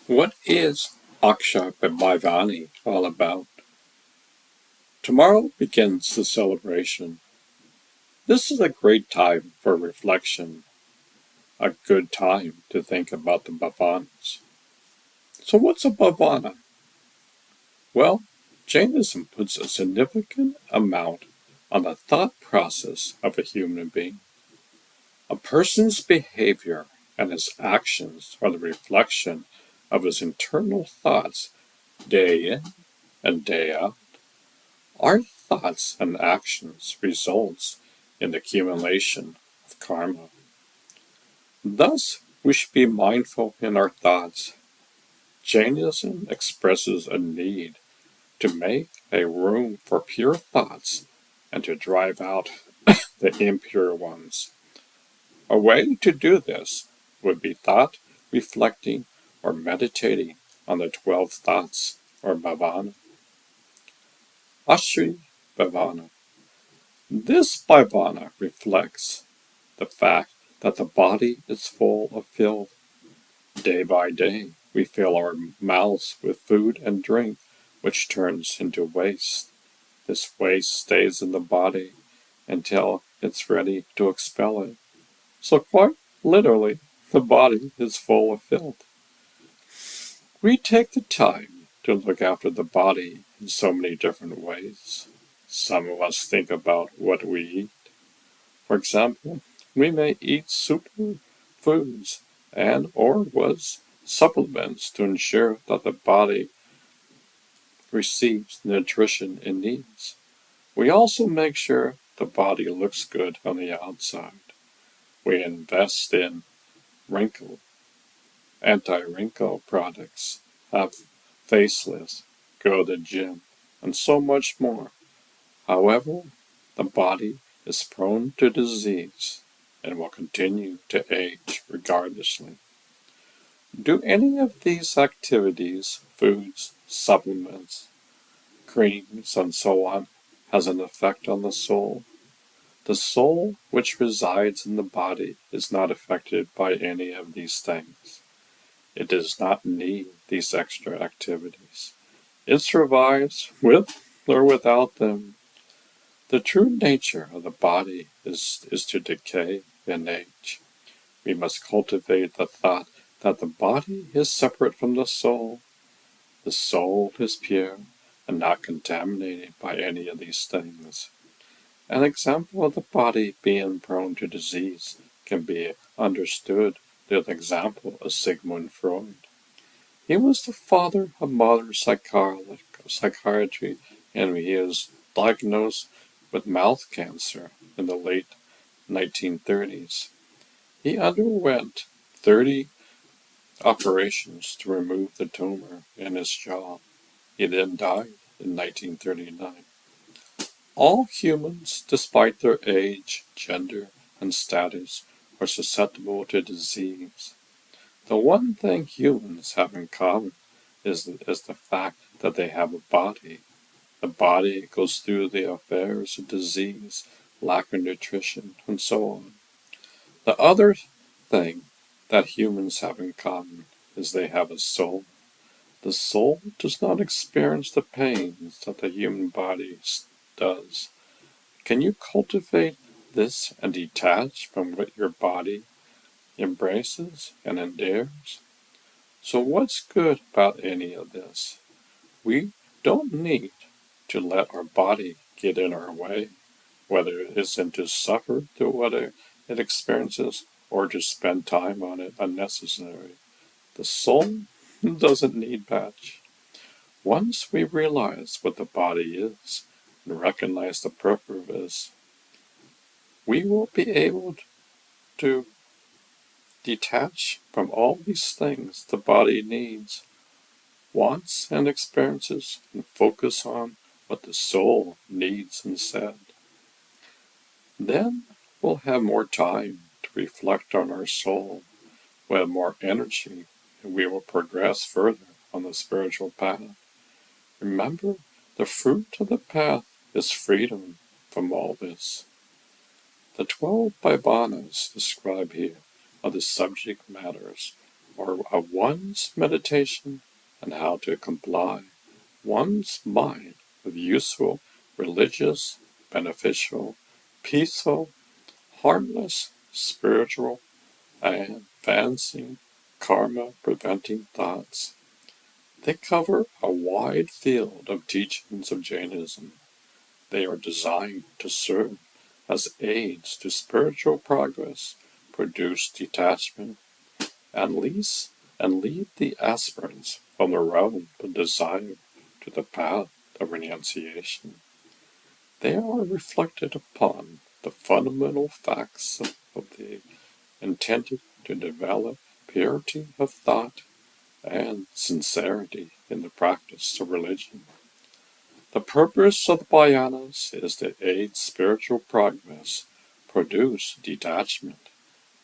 What is Aksha Bhavani all about? Tomorrow begins the celebration. This is a great time for reflection, a good time to think about the Bhavanas. So what's a Bhavana? Well, Jainism puts a significant amount on the thought process of a human being. A person's behavior and his actions are the reflection of his internal thoughts day in and day out. Our thoughts and actions results in the accumulation of karma. Thus, we should be mindful in our thoughts. Jainism expresses a need to make a room for pure thoughts and to drive out the impure ones. A way to do this would be thought, reflecting, or meditating on the 12 thoughts or bhavana. Ashri bhavana. This bhavana reflects the fact that the body is full of filth. Day by day, we fill our mouths with food and drink, which turns into waste. This waste stays in the body until it's ready to expel it. So quite literally, the body is full of filth. We take the time to look after the body in so many different ways. Some of us think about what we eat. For example, we may eat superfoods and or was supplements to ensure that the body receives the nutrition it needs. We also make sure the body looks good on the outside. We invest in anti-wrinkle products, have facelifts, go to the gym, and so much more. However, the body is prone to disease and will continue to age regardlessly. Do any of these activities, foods, supplements, creams, and so on, has an effect on the soul? The soul which resides in the body is not affected by any of these things. It does not need these extra activities. It survives with or without them. The true nature of the body is to decay and age. We must cultivate the thought that the body is separate from the soul. The soul is pure and not contaminated by any of these things. An example of the body being prone to disease can be understood through the example of Sigmund Freud. He was the father of modern psychiatry, and he was diagnosed with mouth cancer in the late 1930s. He underwent 30 operations to remove the tumor in his jaw. He then died in 1939. All humans, despite their age, gender, and status, are susceptible to disease. The one thing humans have in common is the fact that they have a body. The body goes through the affairs of disease, lack of nutrition, and so on. The other thing that humans have in common is they have a soul. The soul does not experience the pains that the human body does. Can you cultivate this and detach from what your body embraces and endures? So what's good about any of this? We don't need to let our body get in our way, whether it's to suffer through what it experiences or to spend time on it unnecessary. The soul doesn't need patch. Once we realize what the body is and recognize the purpose, we will be able to detach from all these things the body needs, wants, and experiences, and focus on what the soul needs instead. Then we'll have more time to reflect on our soul. We'll have more energy, and we will progress further on the spiritual path. Remember, the fruit of the path is freedom from all this. The 12 Bhavanas described here are the subject matters or of one's meditation and how to comply one's mind with useful, religious, beneficial, peaceful, harmless, spiritual, and advancing karma-preventing thoughts. They cover a wide field of teachings of Jainism. They are designed to serve as aids to spiritual progress, produce detachment, and lead the aspirants from the realm of desire to the path of renunciation. They are reflected upon the fundamental facts of the intended to develop purity of thought and sincerity in the practice of religion. The purpose of the Bayanas is to aid spiritual progress, produce detachment,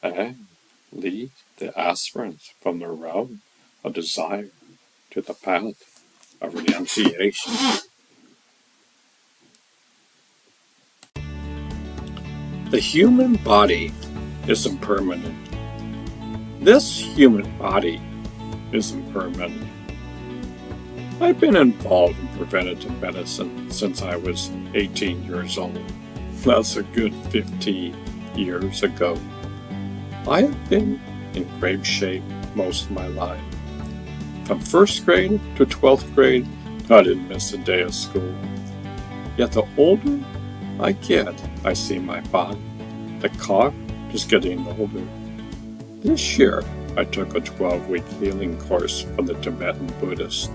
and lead the aspirants from the realm of desire to the path of renunciation. The human body is impermanent. This human body is impermanent. I've been involved in preventative medicine since I was 18 years old. That's a good 15 years ago. I have been in great shape most of my life. From first grade to 12th grade, I didn't miss a day of school. Yet the older I get, I see my body. The cog is getting older. This year, I took a 12-week healing course from the Tibetan Buddhist.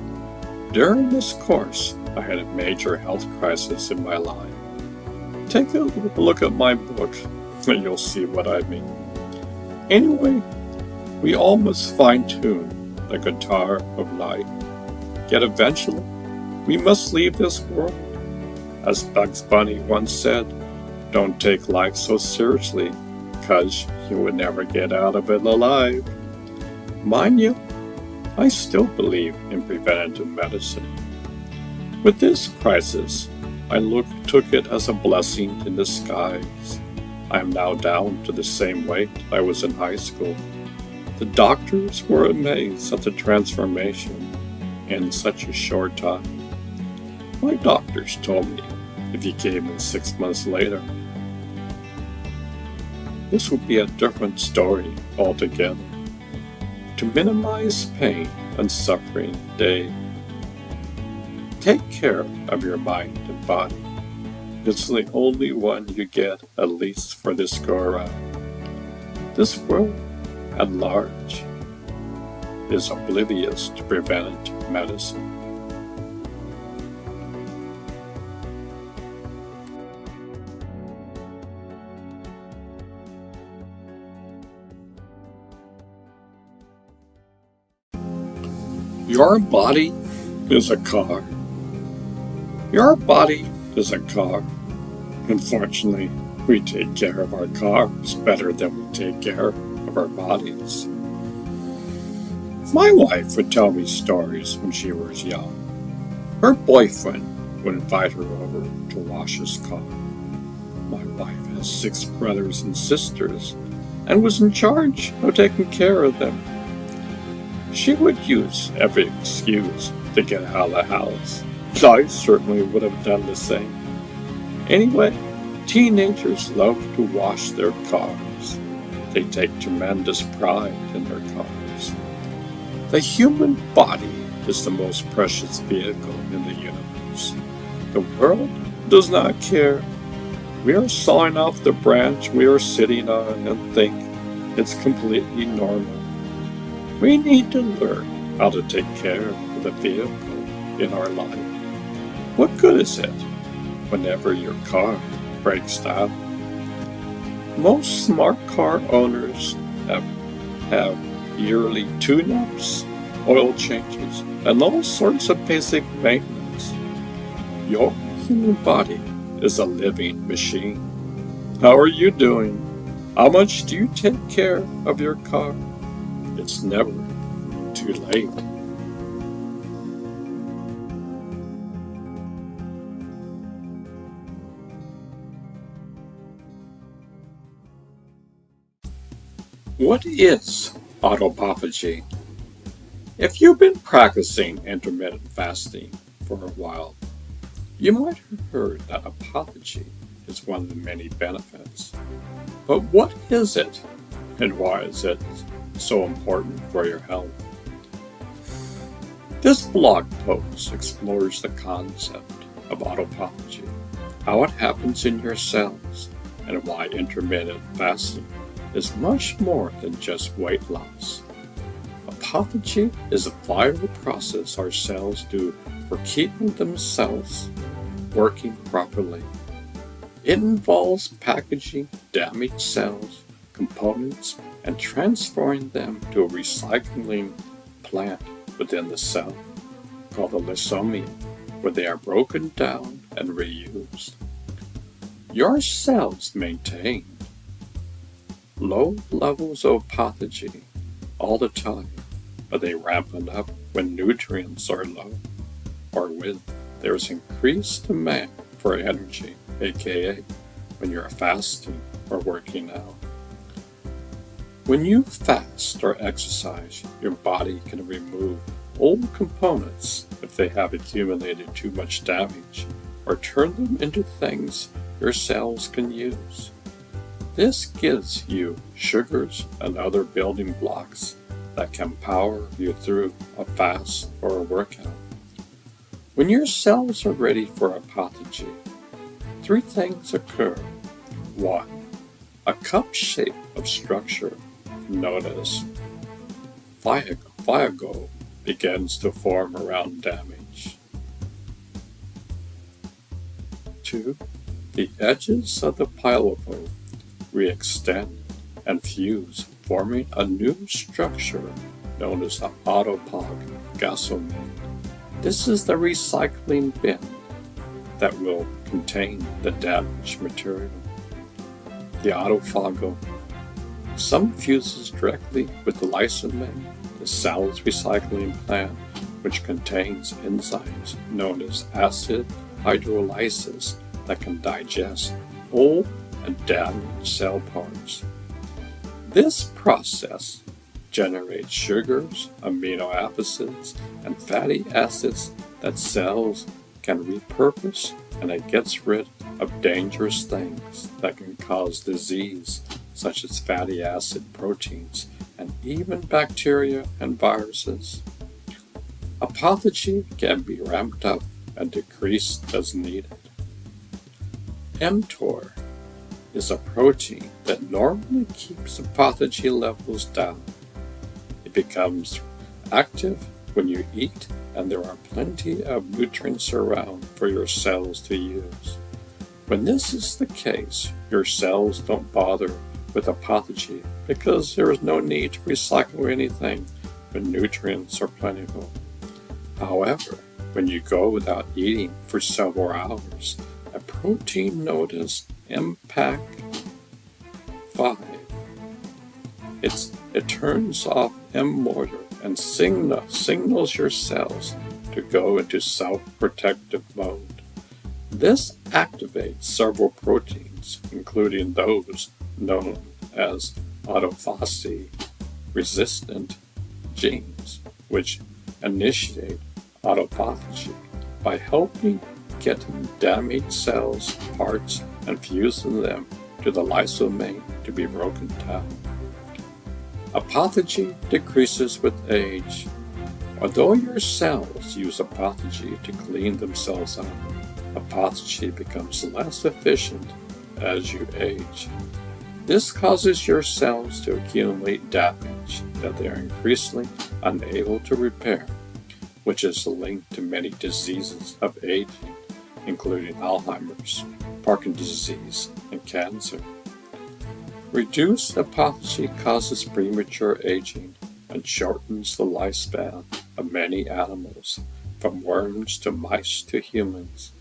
During this course, I had a major health crisis in my life. Take a look at my book, and you'll see what I mean. Anyway, we all must fine-tune the guitar of life. Yet eventually, we must leave this world. As Bugs Bunny once said, don't take life so seriously, 'cause you would never get out of it alive. Mind you, I still believe in preventative medicine. With this crisis, I took it as a blessing in disguise. I am now down to the same weight I was in high school. The doctors were amazed at the transformation in such a short time. My doctors told me if you came in 6 months later, this would be a different story altogether. To minimize pain and suffering, they take care of your mind and body. It's the only one you get, at least for this go around. This world at large is oblivious to preventive medicine. Your body is a car. Your body is a car. Unfortunately, we take care of our cars better than we take care of our bodies. My wife would tell me stories when she was young. Her boyfriend would invite her over to wash his car. My wife has 6 brothers and sisters and was in charge of taking care of them. She would use every excuse to get out of the house. I certainly would have done the same. Anyway, teenagers love to wash their cars. They take tremendous pride in their cars. The human body is the most precious vehicle in the universe. The world does not care. We are sawing off the branch we are sitting on and think it's completely normal. We need to learn how to take care of the vehicle in our life. What good is it whenever your car breaks down? Most smart car owners have yearly tune-ups, oil changes, and all sorts of basic maintenance. Your human body is a living machine. How are you doing? How much do you take care of your car? It's never too late. What is Autophagy. If you've been practicing intermittent fasting for a while, you might have heard that autophagy is one of the many benefits. But what is it, and why is it so important for your health? This blog post explores the concept of autophagy, how it happens in your cells, and why intermittent fasting is much more than just weight loss. Autophagy is a vital process our cells do for keeping themselves working properly. It involves packaging damaged cells, components, and transferring them to a recycling plant within the cell, called the lysosome, where they are broken down and reused. Your cells maintain low levels of autophagy all the time, but they ramp it up when nutrients are low or when there is increased demand for energy, aka when you're fasting or working out. When you fast or exercise, your body can remove old components if they have accumulated too much damage, or turn them into things your cells can use. This gives you sugars and other building blocks that can power you through a fast or a workout. When your cells are ready for autophagy, three things occur. 1. A cup shape of structure known as phago begins to form around damage. 2. The edges of the pylori re-extend and fuse, forming a new structure known as the autophagosome. This is the recycling bin that will contain the damaged material. The autophago. Some fuses directly with the lysosome, the cell's recycling plant, which contains enzymes known as acid hydrolysis that can digest old and damaged cell parts. This process generates sugars, amino acids, and fatty acids that cells can repurpose, and it gets rid of dangerous things that can cause disease, such as fatty acid proteins and even bacteria and viruses. Autophagy can be ramped up and decreased as needed. mTOR is a protein that normally keeps autophagy levels down. It becomes active when you eat, and there are plenty of nutrients around for your cells to use. When this is the case, your cells don't bother with autophagy because there is no need to recycle anything when nutrients are plentiful. However, when you go without eating for several hours, a protein known as MPAC5, it turns off mTOR and signals your cells to go into self-protective mode. This activates several proteins, including those known as autophagy-resistant genes, which initiate autophagy by helping get damaged cells, parts, and fusing them to the lysosome to be broken down. Autophagy decreases with age. Although your cells use autophagy to clean themselves out, autophagy becomes less efficient as you age. This causes your cells to accumulate damage that they are increasingly unable to repair, which is linked to many diseases of aging, including Alzheimer's, Parkinson's disease, and cancer. Reduced autophagy causes premature aging and shortens the lifespan of many animals, from worms to mice to humans.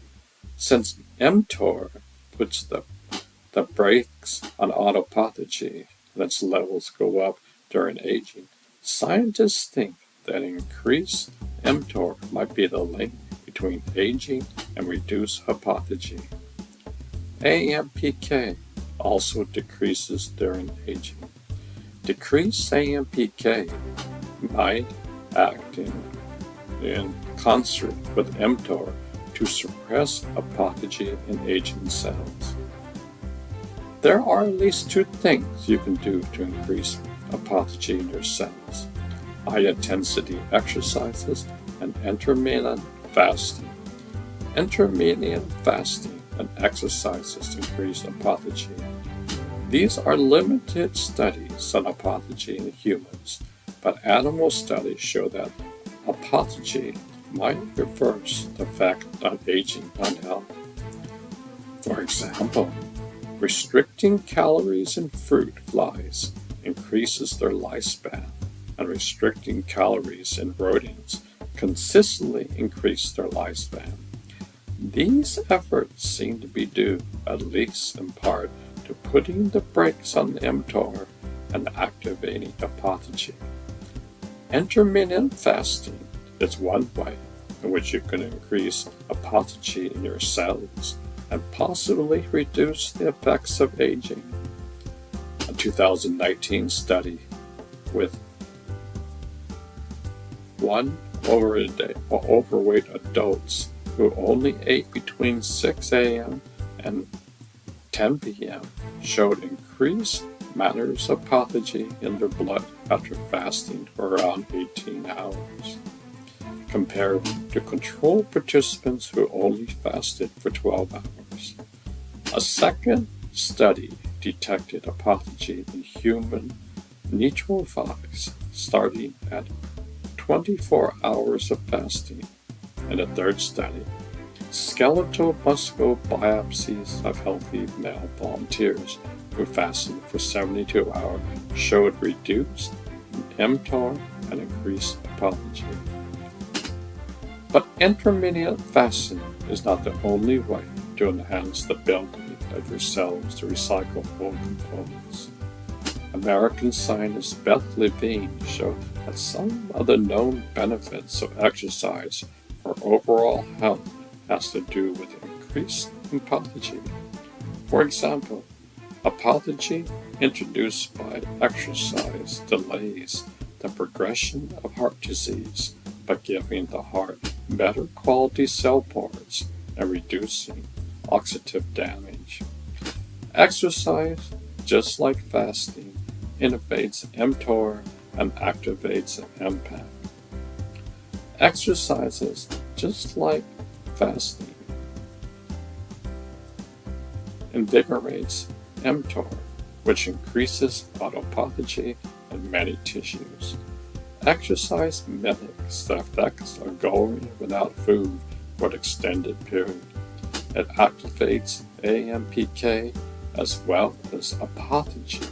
Since mTOR puts the brakes on autophagy and its levels go up during aging, scientists think that increased mTOR might be the link between aging and reduced autophagy. AMPK also decreases during aging. Decreased AMPK might act in concert with mTOR to suppress autophagy in aging cells. There are at least two things you can do to increase autophagy in your cells: high-intensity exercises and intermittent fasting. Intermittent fasting and exercises increase autophagy. These are limited studies on autophagy in humans, but animal studies show that autophagy might reverse the effect on aging unhealth. For example, restricting calories in fruit flies increases their lifespan, and restricting calories in rodents consistently increase their lifespan. These efforts seem to be due, at least in part, to putting the brakes on mTOR and activating autophagy. Intermittent fasting is one way in which you can increase autophagy in your cells and possibly reduce the effects of aging. A 2019 study with overweight adults who only ate between 6 a.m. and 10 p.m. showed increased matters of autophagy in their blood after fasting for around 18 hours, compared to control participants who only fasted for 12 hours. A second study detected autophagy in human neutrophiles starting at 24 hours of fasting. In a third study, skeletal muscle biopsies of healthy male volunteers who fasted for 72 hours showed reduced mTOR and increased autophagy. But intermittent fasting is not the only way to enhance the ability of your cells to recycle old components. American scientist Beth Levine showed that some of the known benefits of exercise for overall health has to do with increased autophagy. For example, autophagy introduced by exercise delays the progression of heart disease by giving the heart better quality cell parts and reducing oxidative damage. Exercise, just like fasting, innervates mTOR and activates mPAC. Exercises, just like fasting, invigorates mTOR, which increases autophagy in many tissues. Exercise mimics the effects of going without food for an extended period. It activates AMPK as well as autophagy,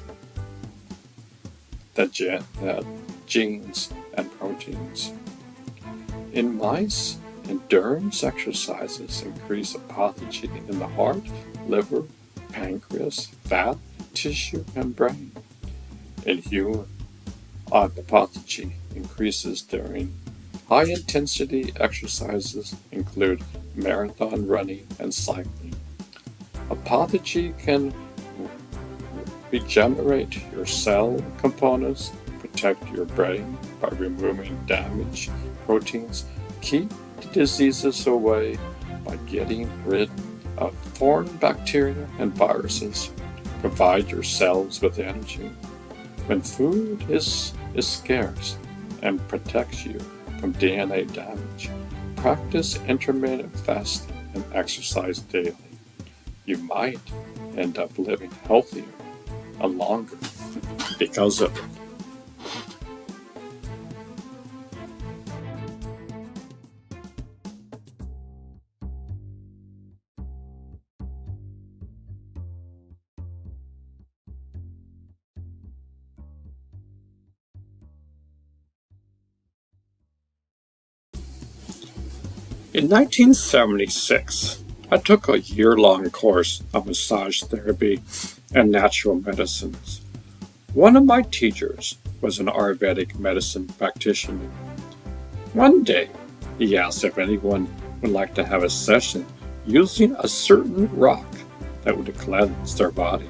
the genes and proteins. In mice, endurance exercises increase autophagy in the heart, liver, pancreas, fat, tissue, and brain. In humans, autophagy increases during high-intensity exercises include marathon running and cycling. Autophagy can regenerate your cell components, protect your brain by removing damaged proteins, keep diseases away by getting rid of foreign bacteria and viruses, provide your cells with energy when food is scarce, and protects you from DNA damage. Practice intermittent fasting and exercise daily. You might end up living healthier and longer because of it. In 1976, I took a year-long course of massage therapy and natural medicines. One of my teachers was an Ayurvedic medicine practitioner. One day, he asked if anyone would like to have a session using a certain rock that would cleanse their body.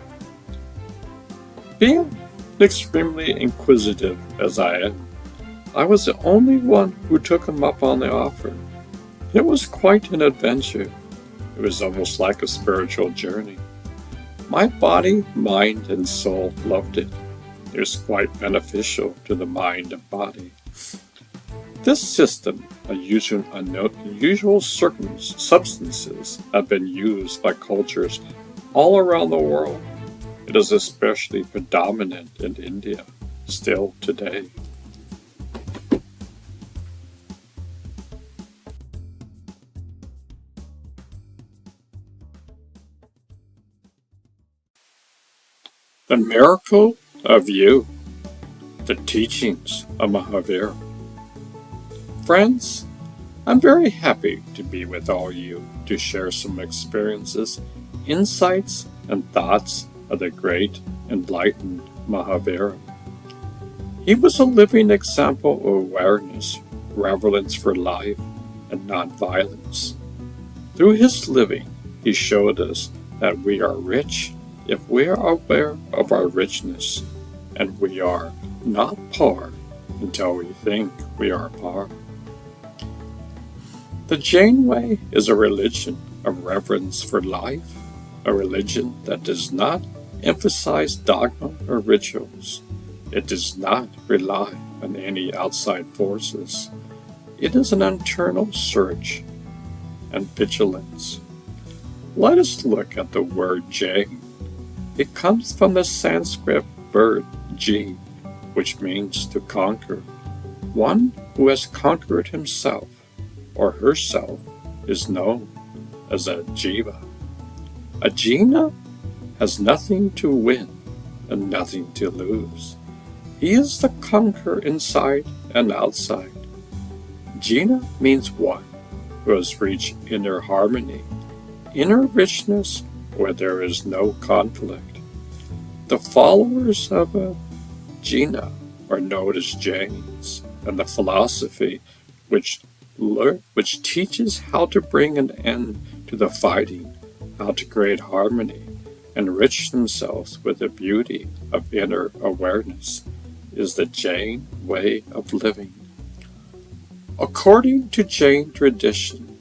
Being Extremely inquisitive as I am, I was the only one who took him up on the offer. It was quite an adventure. It was almost like a spiritual journey. My body, mind, and soul loved it. It was quite beneficial to the mind and body. This system of using unusual substances have been used by cultures all around the world. It is especially predominant in India, still today. The miracle of you, the teachings of Mahavira. Friends, I'm very happy to be with all you to share some experiences, insights, and thoughts of the great enlightened Mahavira. He was a living example of awareness, reverence for life, and nonviolence. Through his living, he showed us that we are rich if we are aware of our richness, and we are not poor until we think we are poor. The Jain Way is a religion of reverence for life, a religion that does not emphasize dogma or rituals. It does not rely on any outside forces. It is an internal search and vigilance. Let us look at the word Jain. It comes from the Sanskrit word ji, which means to conquer. One who has conquered himself or herself is known as a jiva. A jina has nothing to win and nothing to lose. He is the conqueror inside and outside. Jina means one who has reached inner harmony, inner richness where there is no conflict. The followers of a Jina are known as Jains, and the philosophy which teaches how to bring an end to the fighting, how to create harmony, enrich themselves with the beauty of inner awareness, is the Jain way of living. According to Jain tradition,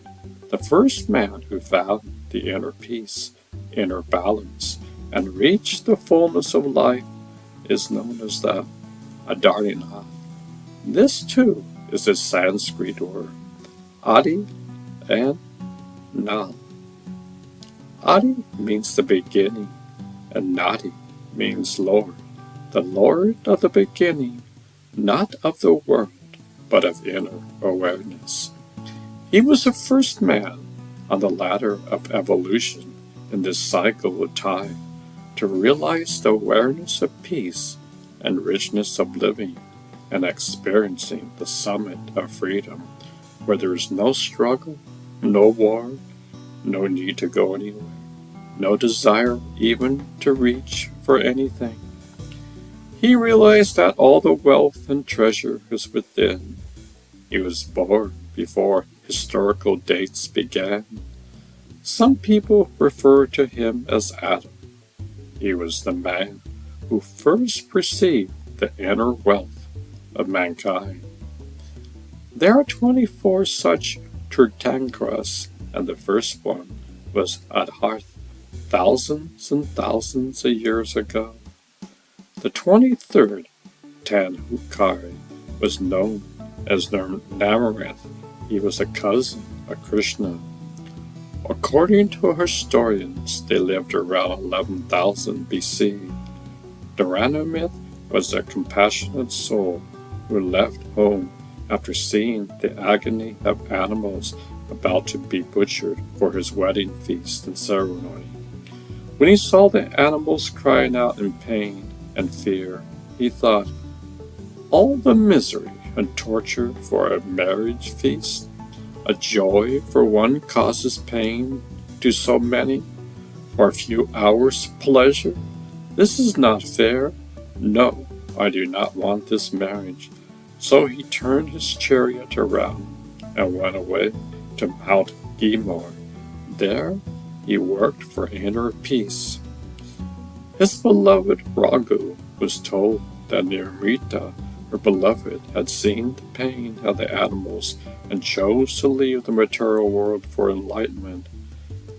the first man who found the inner peace, inner balance, and reached the fullness of life is known as the Adarinath. This too is a Sanskrit word, Adi and Nal. Adi means the beginning, and Nadi means Lord, the Lord of the beginning, not of the world, but of inner awareness. He was the first man on the ladder of evolution in this cycle of time to realize the awareness of peace and richness of living and experiencing the summit of freedom, where there is no struggle, no war, no need to go anywhere, no desire even to reach for anything. He realized that all the wealth and treasure is within. He was born before historical dates began. Some people refer to him as Adam. He was the man who first perceived the inner wealth of mankind. There are 24 such Tirthankars, and the first one was Adharth, thousands and thousands of years ago. The 23rd Tanhukari was known as Namareth. He was a cousin of Krishna. According to historians, they lived around 11,000 BC. Dharanamith was a compassionate soul who left home after seeing the agony of animals about to be butchered for his wedding feast and ceremony. When he saw the animals crying out in pain and fear, he thought, all the misery and torture for a marriage feast, a joy for one causes pain to so many, for a few hours' pleasure. This is not fair. No, I do not want this marriage. So he turned his chariot around and went away to Mount Gimor. There he worked for inner peace. His beloved Raghu was told that Nirmita, her beloved, had seen the pain of the animals and chose to leave the material world for enlightenment.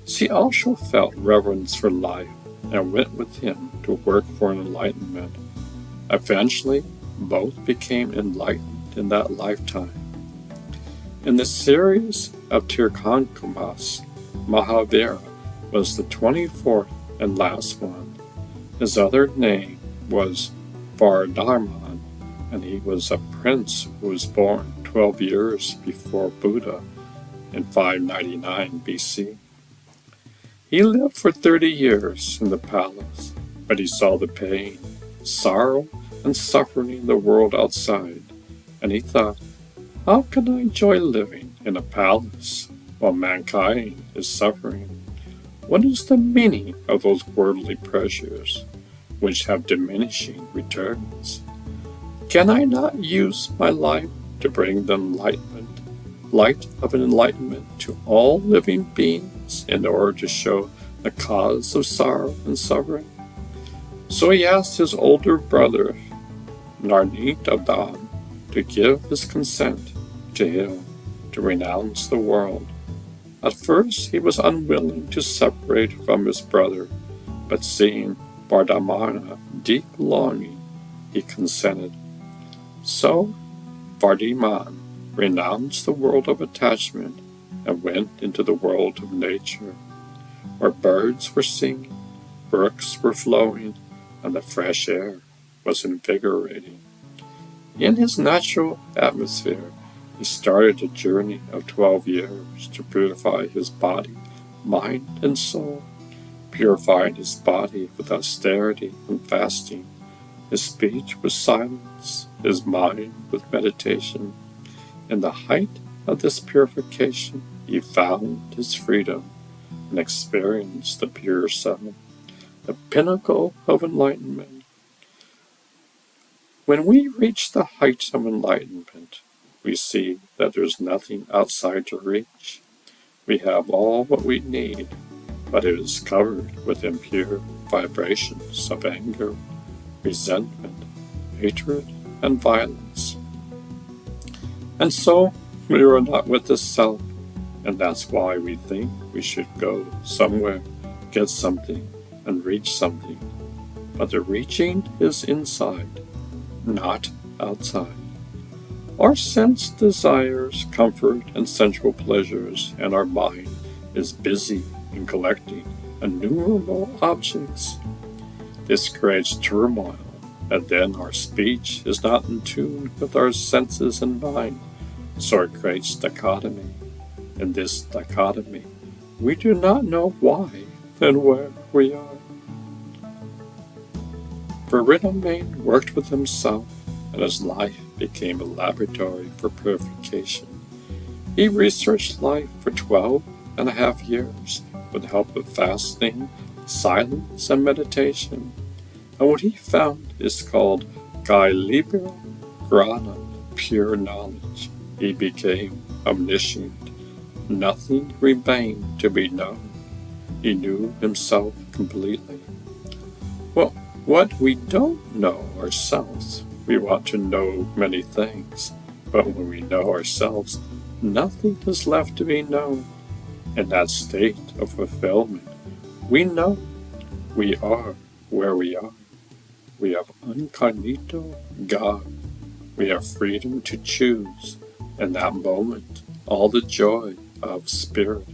She also felt reverence for life and went with him to work for enlightenment. Eventually, both became enlightened in that lifetime. In the series of Tirthankumas, Mahavira was the 24th and last one. His other name was Vardharman, and he was a prince who was born 12 years before Buddha in 599 BC. He lived for 30 years in the palace, but he saw the pain, sorrow, and suffering in the world outside, and he thought, how can I enjoy living in a palace while mankind is suffering? What is the meaning of those worldly pleasures, which have diminishing returns? Can I not use my life to bring the light of enlightenment to all living beings in order to show the cause of sorrow and suffering? So he asked his older brother, Narnitadam, to give his consent to him to renounce the world. At first he was unwilling to separate from his brother, but seeing Vardhamana's deep longing, he consented. So Vardhaman renounced the world of attachment and went into the world of nature, where birds were singing, brooks were flowing, and the fresh air was invigorating. In his natural atmosphere, he started a journey of 12 years to purify his body, mind, and soul, purifying his body with austerity and fasting, his speech with silence, his mind with meditation. In the height of this purification, he found his freedom and experienced the pure self, the pinnacle of enlightenment. When we reach the height of enlightenment, we see that there's nothing outside to reach. We have all what we need, but it is covered with impure vibrations of anger, resentment, hatred, and violence. And so, we are not with the self, and that's why we think we should go somewhere, get something, and reach something. But the reaching is inside, not outside. Our sense desires comfort and sensual pleasures, and our mind is busy in collecting innumerable objects. This creates turmoil, and then our speech is not in tune with our senses and mind, so it creates dichotomy. In this dichotomy, we do not know why and where we are. Vardhamana worked with himself, and his life became a laboratory for purification. He researched life for 12.5 years with the help of fasting, silence, and meditation. And what he found is called Gailibra Grana, pure knowledge. He became omniscient. Nothing remained to be known. He knew himself completely. Well, what we don't know ourselves, we want to know many things, but when we know ourselves, nothing is left to be known. In that state of fulfillment, we know we are where we are. We have incognito God. We have freedom to choose. In that moment, all the joy of spirit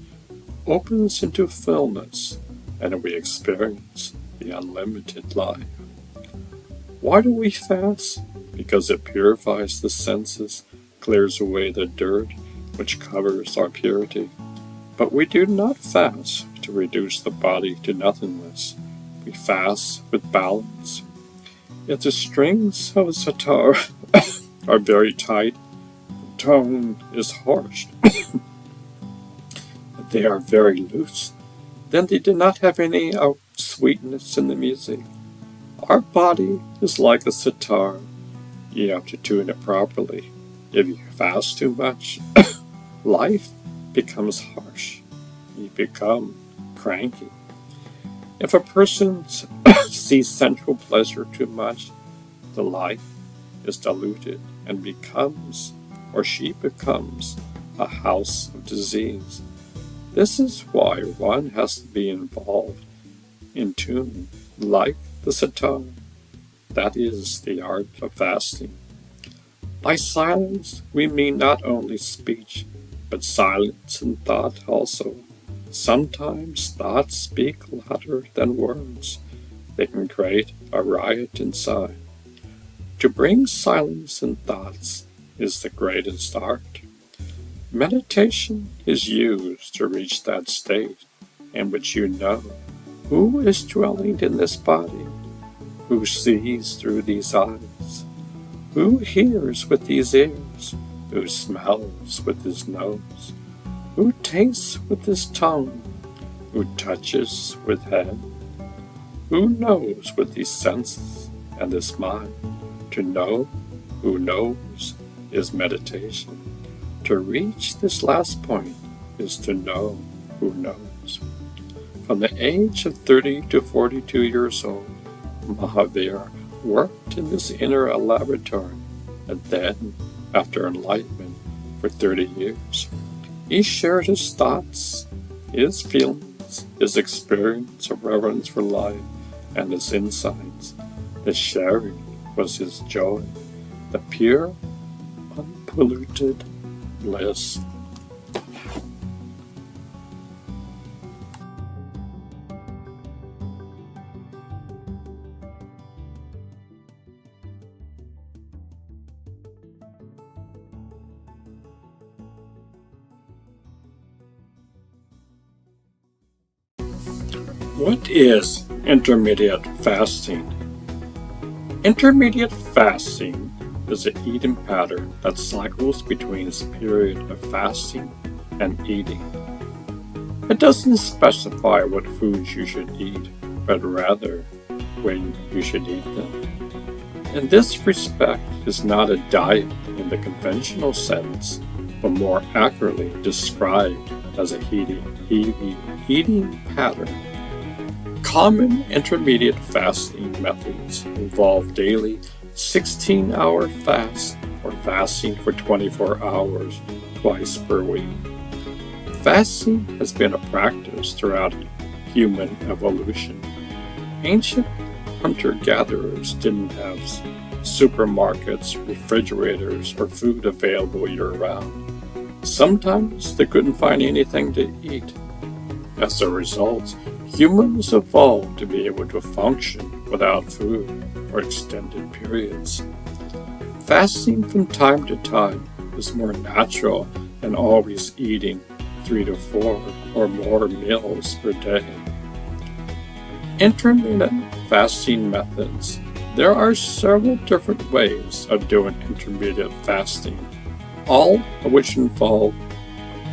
opens into fullness, and we experience the unlimited life. Why do we fast? Because it purifies the senses, clears away the dirt which covers our purity. But we do not fast to reduce the body to nothingness. We fast with balance. If the strings of a sitar are very tight, the tone is harsh. If they are very loose, then they do not have any sweetness in the music. Our body is like a sitar. You have to tune it properly. If you fast too much, life becomes harsh. You become cranky. If a person's sees sensual pleasure too much, the life is diluted and becomes, or she becomes, a house of disease. This is why one has to be involved, in tune, like the sitar. That is the art of fasting. By silence, we mean not only speech, but silence in thought also. Sometimes thoughts speak louder than words. They can create a riot inside. To bring silence in thoughts is the greatest art. Meditation is used to reach that state in which you know who is dwelling in this body, who sees through these eyes, who hears with these ears, who smells with his nose, who tastes with his tongue, who touches with head, who knows with these senses and this mind. To know who knows is meditation. To reach this last point is to know who knows. From the age of 30 to 42 years old, Mahavir worked in this inner laboratory, and then, after enlightenment, for 30 years. He shared his thoughts, his feelings, his experience of reverence for life, and his insights. The sharing was his joy, the pure, unpolluted bliss. What is intermittent fasting? Intermittent fasting is an eating pattern that cycles between a period of fasting and eating. It doesn't specify what foods you should eat, but rather when you should eat them. In this respect, is not a diet in the conventional sense, but more accurately described as a eating pattern. Common intermittent fasting methods involve daily 16-hour fast or fasting for 24 hours twice per week. Fasting has been a practice throughout human evolution. Ancient hunter-gatherers didn't have supermarkets, refrigerators, or food available year-round. Sometimes they couldn't find anything to eat. As a result, humans evolved to be able to function without food for extended periods. Fasting from time to time is more natural than always eating 3 to 4 or more meals per day. Intermittent fasting methods. There are several different ways of doing intermittent fasting, all of which involve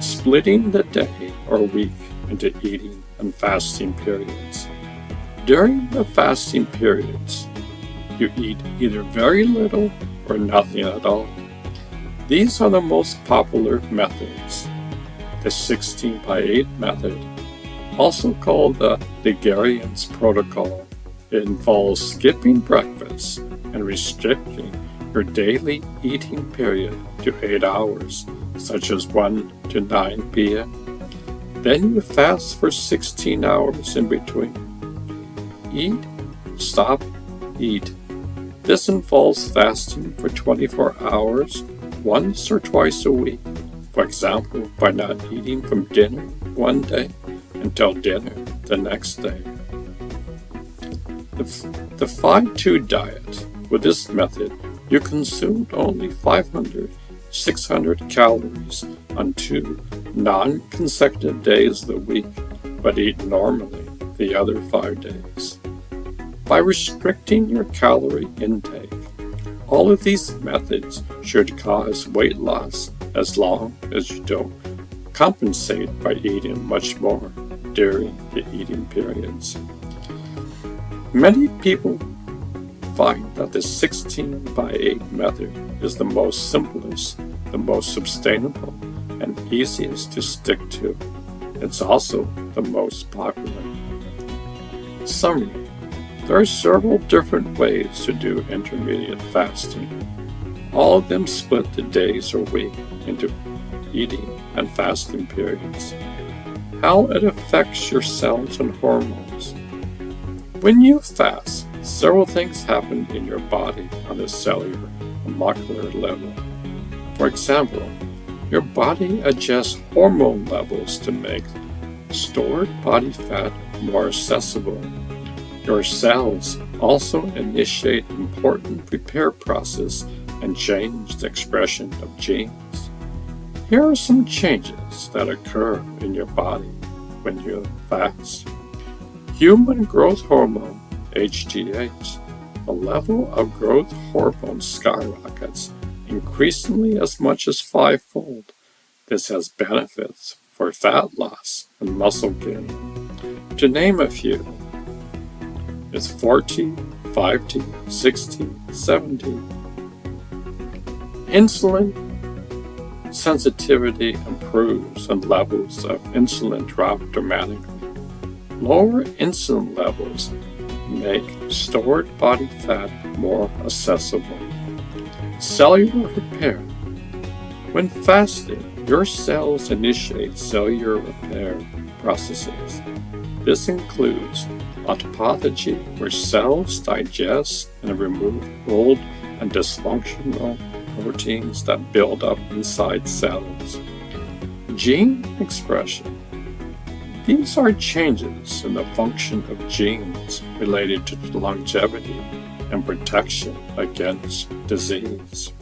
splitting the day or week into eating and fasting periods. During the fasting periods, you eat either very little or nothing at all. These are the most popular methods. The 16x8 method, also called the Ligarian's protocol, it involves skipping breakfast and restricting your daily eating period to 8 hours, such as 1 to 9 p.m. Then you fast for 16 hours in between. Eat, stop, eat. This involves fasting for 24 hours, once or twice a week. For example, by not eating from dinner one day until dinner the next day. The 5-2 diet. With this method, you consumed only 500-600 calories on 2 non-consecutive days of the week, but eat normally the other 5 days. By restricting your calorie intake, all of these methods should cause weight loss as long as you don't compensate by eating much more during the eating periods. Many people find that the 16x8 method is the most simplest, the most sustainable, and easiest to stick to. It's also the most popular. Summary. There are several different ways to do intermittent fasting. All of them split the days or week into eating and fasting periods. How it affects your cells and hormones. When you fast, several things happen in your body on a cellular and molecular level. For example, your body adjusts hormone levels to make stored body fat more accessible. Your cells also initiate important repair process and change the expression of genes. Here are some changes that occur in your body when you fast. Human growth hormone, HGH. The level of growth hormone skyrockets, increasingly as much as 5-fold. This has benefits for fat loss and muscle gain. To name a few, it's 4T, 5T, 6T, 7T. Insulin sensitivity improves and levels of insulin drop dramatically. Lower insulin levels make stored body fat more accessible. Cellular repair. When fasting, your cells initiate cellular repair processes. This includes autophagy, where cells digest and remove old and dysfunctional proteins that build up inside cells. Gene expression. These are changes in the function of genes related to longevity and protection against disease.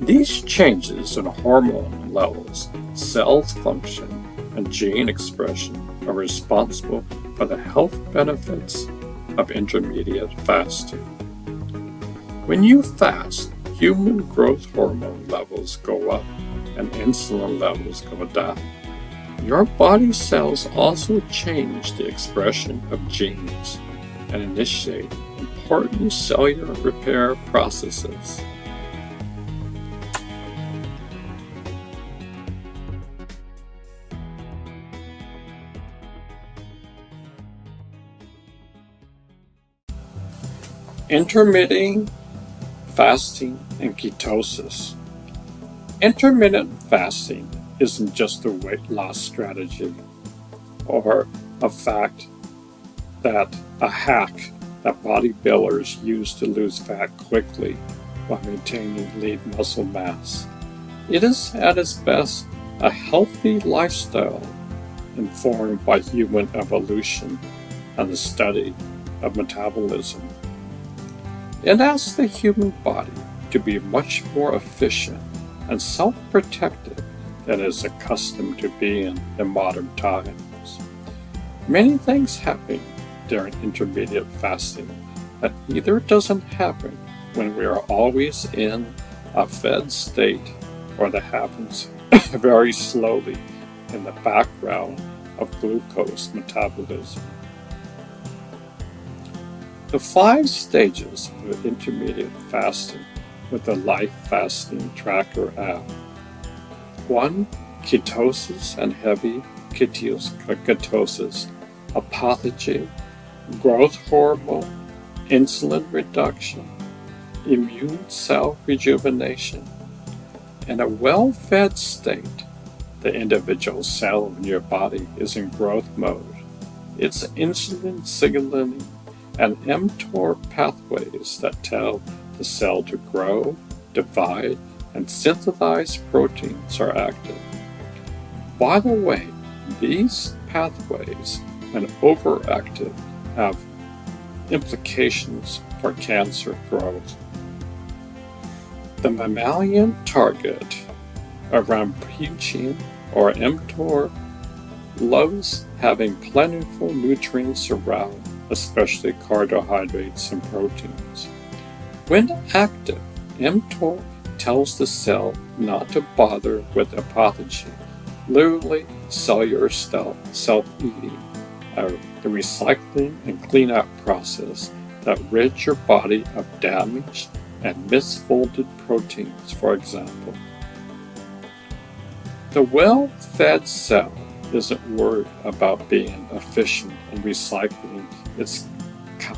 These changes in hormone levels, cell function, and gene expression are responsible for the health benefits of intermittent fasting. When you fast, human growth hormone levels go up and insulin levels go down. Your body cells also change the expression of genes and initiate important cellular repair processes. Intermittent fasting and ketosis. Intermittent fasting isn't just a weight loss strategy or a hack that bodybuilders use to lose fat quickly while maintaining lean muscle mass. It is at its best a healthy lifestyle informed by human evolution and the study of metabolism. It asks the human body to be much more efficient and self-protective than it is accustomed to being in modern times. Many things happen during intermittent fasting that either doesn't happen when we are always in a fed state or that happens very slowly in the background of glucose metabolism. The 5 stages of intermittent fasting with the Life Fasting Tracker app. 1. Ketosis and heavy ketosis, autophagy, growth hormone, insulin reduction, immune cell rejuvenation. In a well-fed state, the individual cell in your body is in growth mode. It's insulin signaling and mTOR pathways that tell the cell to grow, divide, and synthesize proteins are active. By the way, these pathways, when overactive, have implications for cancer growth. The mammalian target around protein or mTOR loves having plentiful nutrients around, especially carbohydrates and proteins. When active, mTOR tells the cell not to bother with autophagy, literally cellular self-eating, the recycling and cleanup process that rids your body of damaged and misfolded proteins, for example. The well-fed cell isn't worried about being efficient in recycling its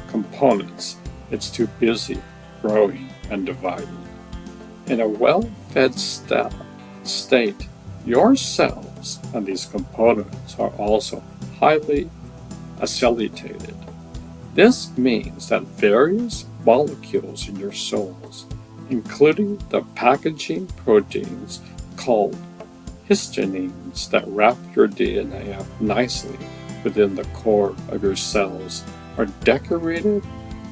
components. It's too busy growing and dividing. In a well-fed state, your cells and these components are also highly acylated. This means that various molecules in your cells, including the packaging proteins called histamines that wrap your DNA up nicely within the core of your cells, are decorated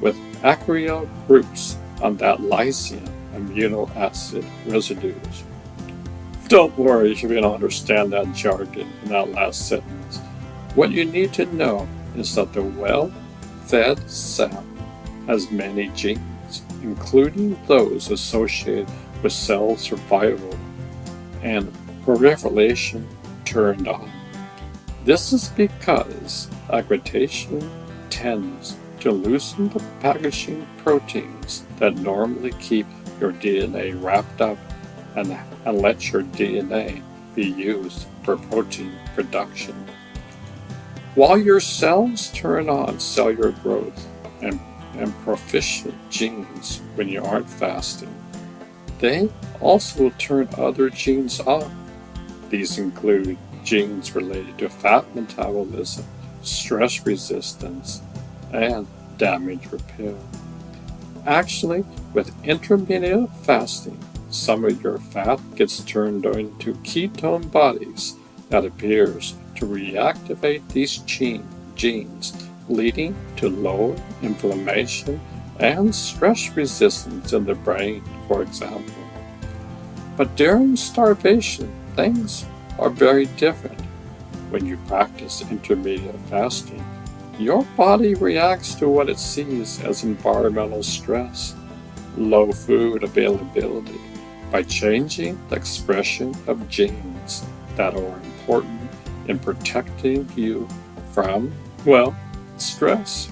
with acyl groups on that lysine amino acid residues. Don't worry if you don't understand that jargon in that last sentence. What you need to know is that the well-fed cell has many genes, including those associated with cell survival and proliferation turned on. This is because aggregation tends to loosen the packaging proteins that normally keep your DNA wrapped up and let your DNA be used for protein production. While your cells turn on cellular growth and proficient genes when you aren't fasting, they also turn other genes on. These include genes related to fat metabolism, stress resistance, and damage repair. Actually, with intermittent fasting, some of your fat gets turned into ketone bodies that appears to reactivate these genes, leading to lower inflammation and stress resistance in the brain, for example. But during starvation, things are very different. When you practice intermittent fasting, your body reacts to what it sees as environmental stress, low food availability, by changing the expression of genes that are important in protecting you from, stress.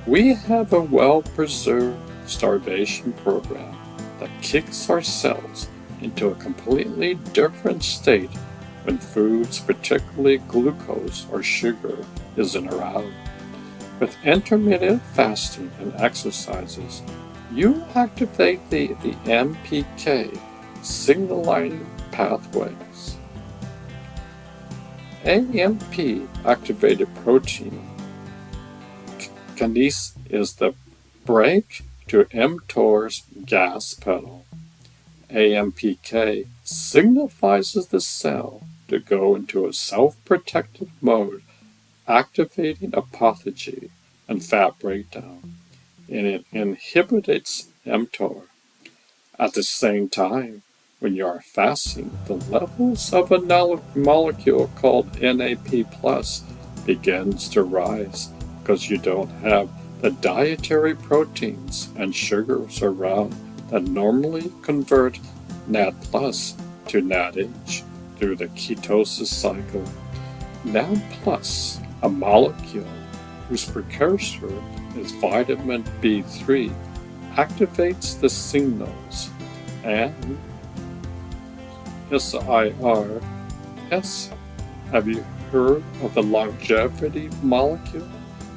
We have a well-preserved starvation program that kicks our cells into a completely different state when foods, particularly glucose or sugar, isn't around. With intermittent fasting and exercises, you activate the MPK signaling pathways. AMP activated protein kinase is the brake to mTOR's gas pedal. AMPK signifies the cell to go into a self-protective mode, activating autophagy and fat breakdown, and it inhibits mTOR. At the same time, when you are fasting, the levels of a molecule called NAP+ begins to rise because you don't have the dietary proteins and sugars around that normally convert NAD+ to NADH through the ketosis cycle. NAD+, a molecule whose precursor is vitamin B3, activates the signals, and SIRS. Have you heard of the longevity molecule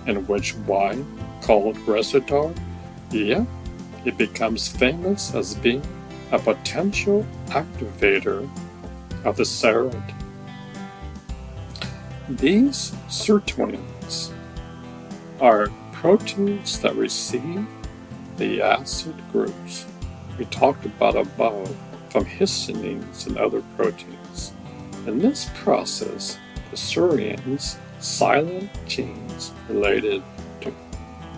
in which wine called Residar? Yeah, it becomes famous as being a potential activator of the SIRS. These sirtuins are proteins that receive the acid groups we talked about above from histamines and other proteins. In this process, the sirtuins, silent genes related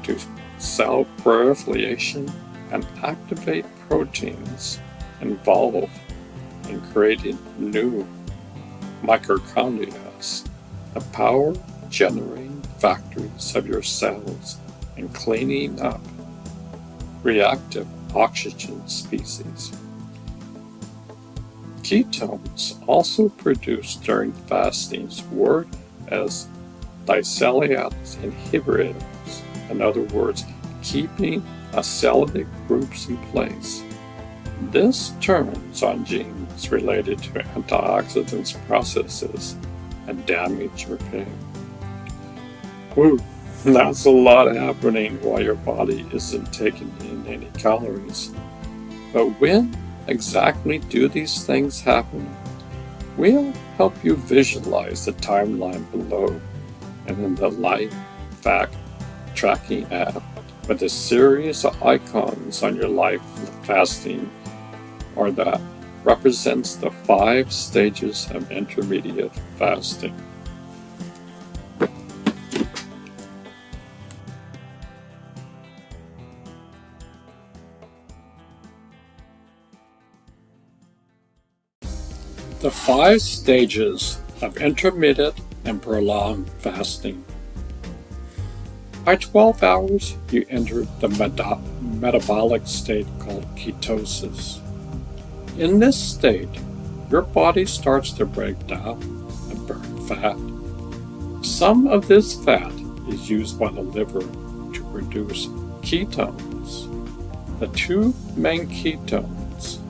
to cell proliferation, and activate proteins involved in creating new mitochondria, the power-generating factories of your cells, and cleaning up reactive oxygen species. Ketones, also produced during fasting, work as diacetyl inhibitors, in other words, keeping acylated groups in place. This turns on genes related to antioxidant processes and damage repair. Whew, that's a lot happening while your body isn't taking in any calories. But when exactly do these things happen? We'll help you visualize the timeline below and in the life fact tracking app with a series of icons on your life fasting or that represents the 5 stages of intermediate fasting. The 5 stages of intermittent and prolonged fasting. By 12 hours, you enter the metabolic state called ketosis. In this state, your body starts to break down and burn fat. Some of this fat is used by the liver to produce ketones. The 2 main ketones,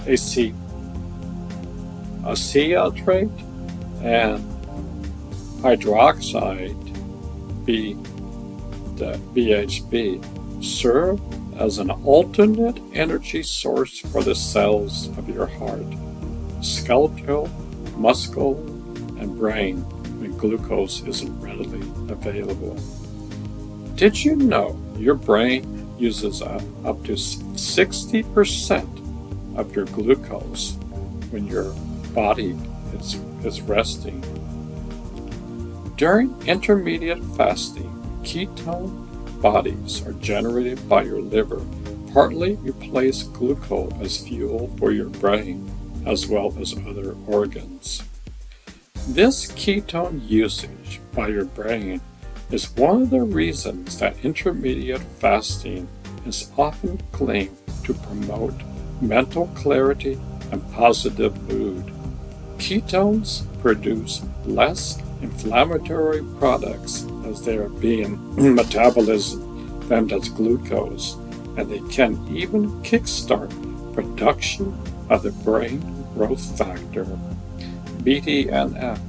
acetate and hydroxide BHB, serve as an alternate energy source for the cells of your heart, skeletal, muscle, and brain when glucose isn't readily available. Did you know your brain uses up to 60% of your glucose when your body is resting? During intermediate fasting, ketone bodies are generated by your liver, partly replace glucose as fuel for your brain, as well as other organs. This ketone usage by your brain is one of the reasons that intermediate fasting is often claimed to promote mental clarity and positive mood. Ketones produce less inflammatory products as they are being metabolized than does glucose, and they can even kickstart production of the brain growth factor, BDNF.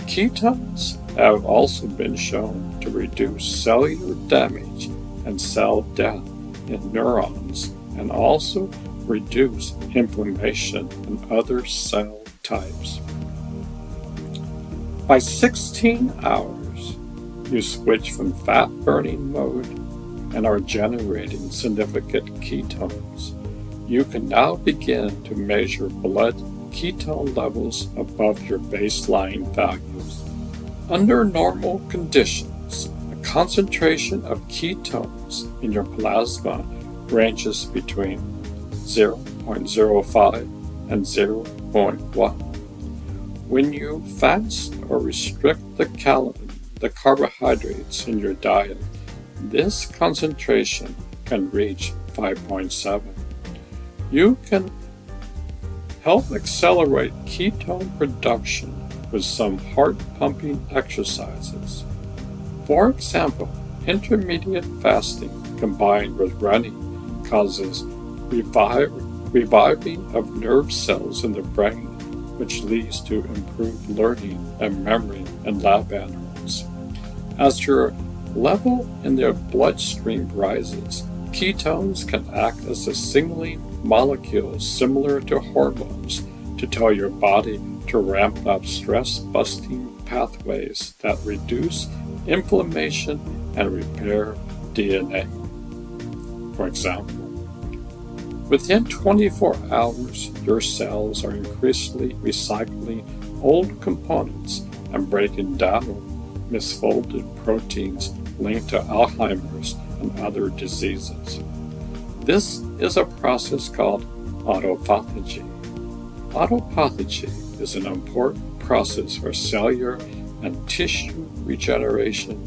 Ketones have also been shown to reduce cellular damage and cell death in neurons, and also reduce inflammation in other cell types. By 16 hours, you switch from fat-burning mode and are generating significant ketones. You can now begin to measure blood ketone levels above your baseline values. Under normal conditions, the concentration of ketones in your plasma ranges between 0.05 and 0.1. When you fast or restrict the carbohydrates in your diet, this concentration can reach 5.7. You can help accelerate ketone production with some heart-pumping exercises. For example, intermediate fasting combined with running causes reviving of nerve cells in the brain, which leads to improved learning and memory in lab animals. As your level in their bloodstream rises, ketones can act as a signaling molecule similar to hormones to tell your body to ramp up stress-busting pathways that reduce inflammation and repair DNA. For example, within 24 hours, your cells are increasingly recycling old components and breaking down misfolded proteins linked to Alzheimer's and other diseases. This is a process called autophagy. Autophagy is an important process for cellular and tissue regeneration.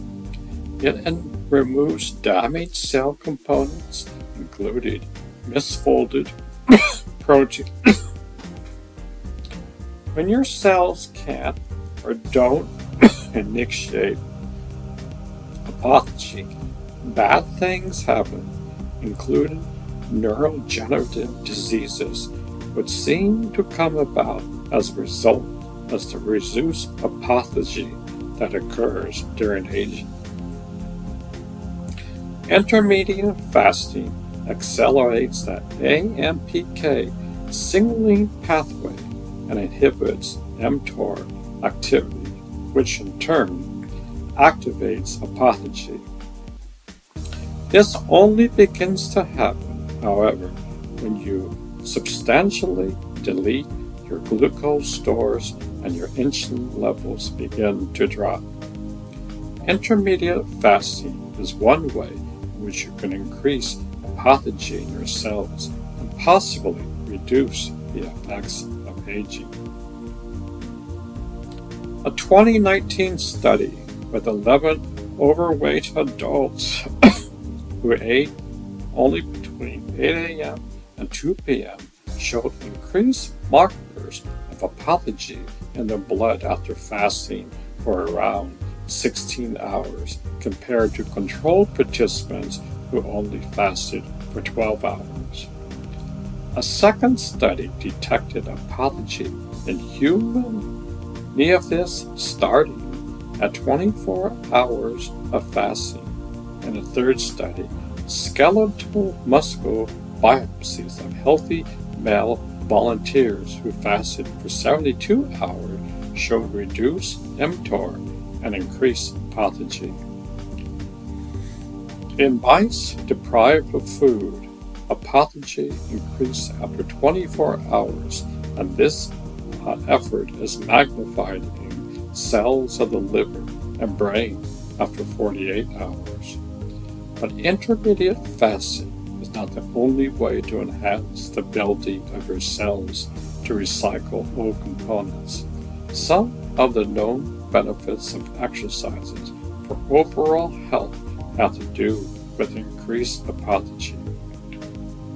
It removes damaged cell components, including misfolded protein. When your cells can't or don't initiate autophagy, bad things happen, including neurodegenerative diseases, which seem to come about as a result as to reduce apophagy that occurs during aging. Intermittent fasting accelerates the AMPK signaling pathway and inhibits mTOR activity, which in turn activates apophagy. This only begins to happen, however, when you substantially delete your glucose stores and your insulin levels begin to drop. Intermittent fasting is one way in which you can increase apophagy in your cells and possibly reduce the effects of aging. A 2019 study with 11 overweight adults who ate only between 8 a.m. and 2 p.m. showed increased markers of apophagy in their blood after fasting for around 16 hours compared to controlled participants who only fasted for 12 hours. A second study detected apophagy in human neophytes starting at 24 hours of fasting. In a third study, skeletal muscle biopsies of healthy male volunteers who fasted for 72 hours showed reduced mTOR and increased apophagy. In mice deprived of food, apophagy increased after 24 hours, and this effort is magnified in cells of the liver and brain after 48 hours. But intermittent fasting is not the only way to enhance the ability of your cells to recycle old components. Some of the known benefits of exercises for overall health have to do with increased apophagy.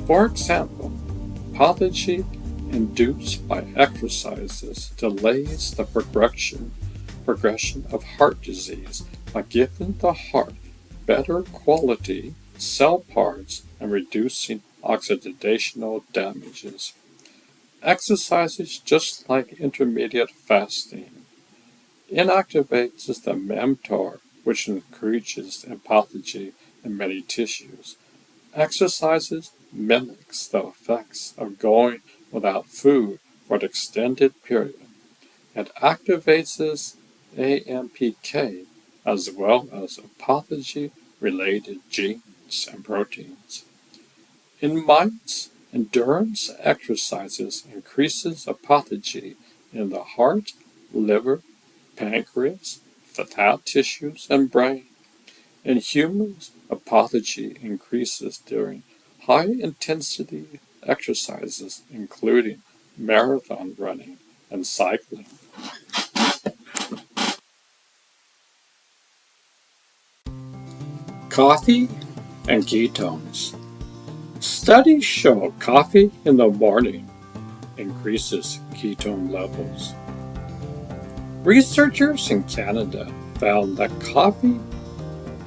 For example, apophagy induced by exercises delays the progression of heart disease by giving the heart better quality cell parts and reducing oxidational damages. Exercises just like intermittent fasting inactivates the mTOR, which increases apophagy in many tissues. Exercises mimics the effects of going without food for an extended period and activates AMPK as well as apophagy-related genes and proteins. In mice, endurance exercises increases apophagy in the heart, liver, pancreas, fat tissues, and brain. In humans, apophagy increases during high-intensity exercises, including marathon running and cycling. Coffee and ketones. Studies show coffee in the morning increases ketone levels. Researchers in Canada found that coffee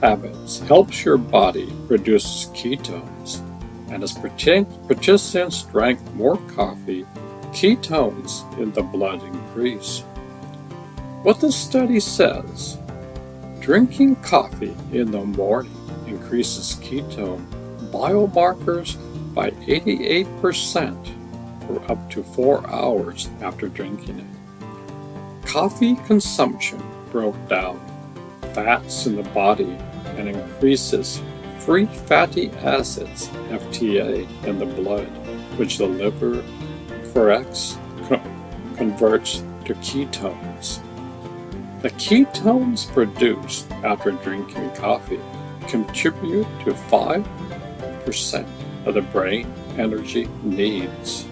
habits helps your body produce ketones, and as participants drank more coffee, ketones in the blood increase. What the study says, drinking coffee in the morning increases ketone biomarkers by 88% for up to 4 hours after drinking it. Coffee consumption broke down fats in the body and increases free fatty acids, FTA, in the blood, which the liver converts to ketones. The ketones produced after drinking coffee contribute to 5% of the brain energy needs.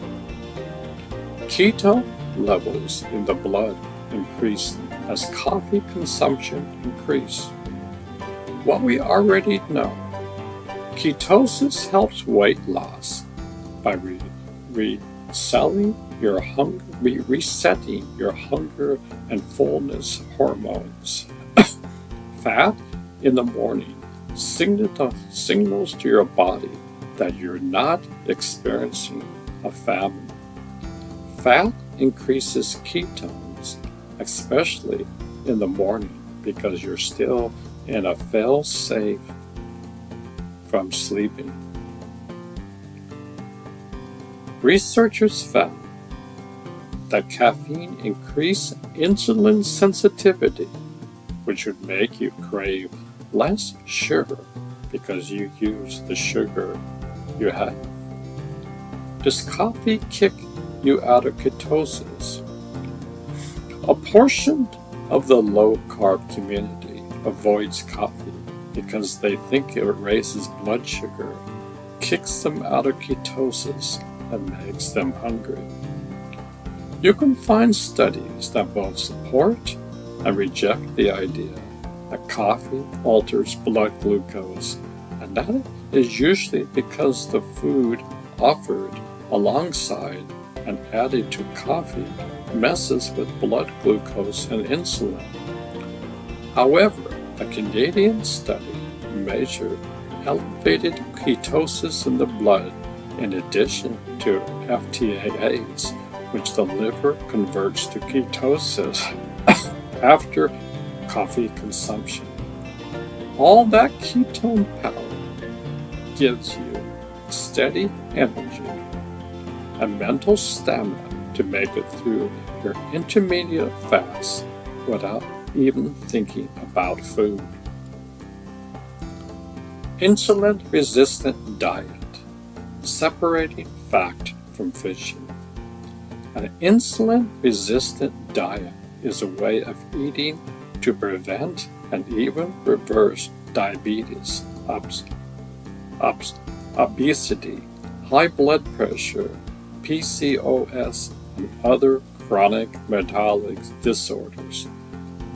Ketone levels in the blood increase as coffee consumption increases. What we already know, ketosis helps weight loss by resetting your hunger and fullness hormones. Fat in the morning signals to your body that you're not experiencing a famine. Fat increases ketones especially in the morning because you're still in a fail-safe from sleeping. Researchers found that caffeine increased insulin sensitivity, which would make you crave less sugar because you use the sugar you have. Does coffee kick you out of ketosis? A portion of the low-carb community avoids coffee because they think it raises blood sugar, kicks them out of ketosis, and makes them hungry. You can find studies that both support and reject the idea that coffee alters blood glucose, and that is usually because the food offered alongside and added to coffee messes with blood glucose and insulin. However, a Canadian study measured elevated ketosis in the blood in addition to FTAAs, which the liver converts to ketosis after coffee consumption. All that ketone power gives you steady energy and mental stamina to make it through your intermediate fast without even thinking about food. Insulin-resistant diet, separating fact from fiction. An insulin-resistant diet is a way of eating to prevent and even reverse diabetes, obesity, high blood pressure, PCOS, and other chronic metabolic disorders.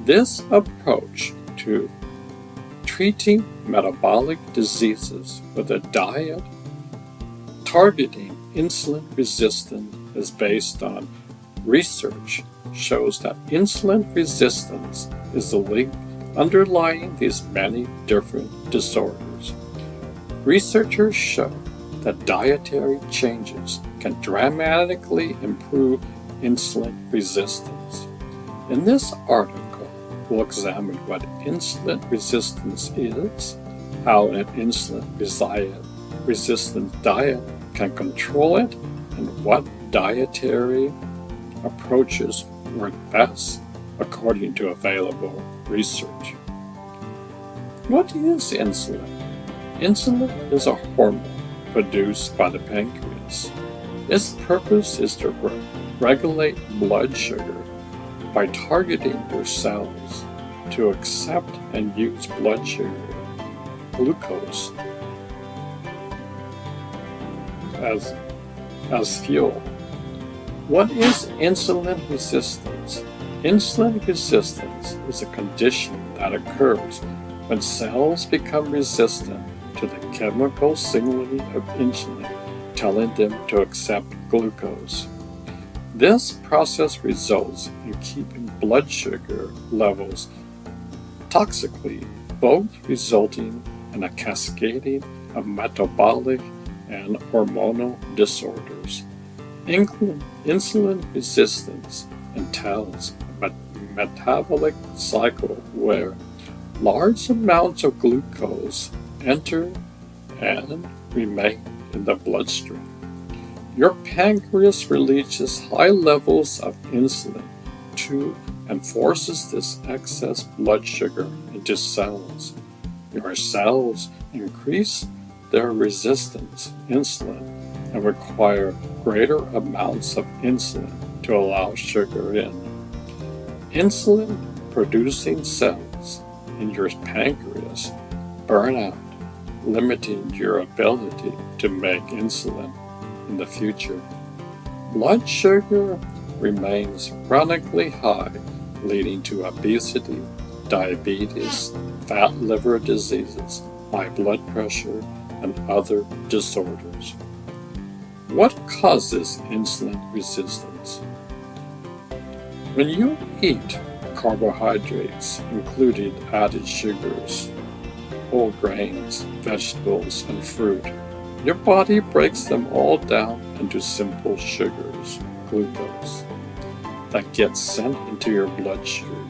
This approach to treating metabolic diseases with a diet targeting insulin resistance is based on research shows that insulin resistance is the link underlying these many different disorders. Researchers show that dietary changes can dramatically improve insulin resistance. In this article, we'll examine what insulin resistance is, how an insulin-resistant diet can control it, and what dietary approaches work best according to available research. What is insulin? Insulin is a hormone produced by the pancreas. Its purpose is to regulate blood sugar by targeting your cells to accept and use blood sugar, glucose, as fuel. What is insulin resistance? Insulin resistance is a condition that occurs when cells become resistant to the chemical signaling of insulin, telling them to accept glucose. This process results in keeping blood sugar levels toxically, both resulting in a cascading of metabolic and hormonal disorders. Insulin resistance entails a metabolic cycle where large amounts of glucose enter and remain in the bloodstream. Your pancreas releases high levels of insulin to and forces this excess blood sugar into cells. Your cells increase their resistance to insulin and require greater amounts of insulin to allow sugar in. Insulin-producing cells in your pancreas burn out, limiting your ability to make insulin in the future. Blood sugar remains chronically high, leading to obesity, diabetes, fat liver diseases, high blood pressure, and other disorders. What causes insulin resistance? When you eat carbohydrates, including added sugars, whole grains, vegetables, and fruit, your body breaks them all down into simple sugars, glucose. that gets sent into your bloodstream.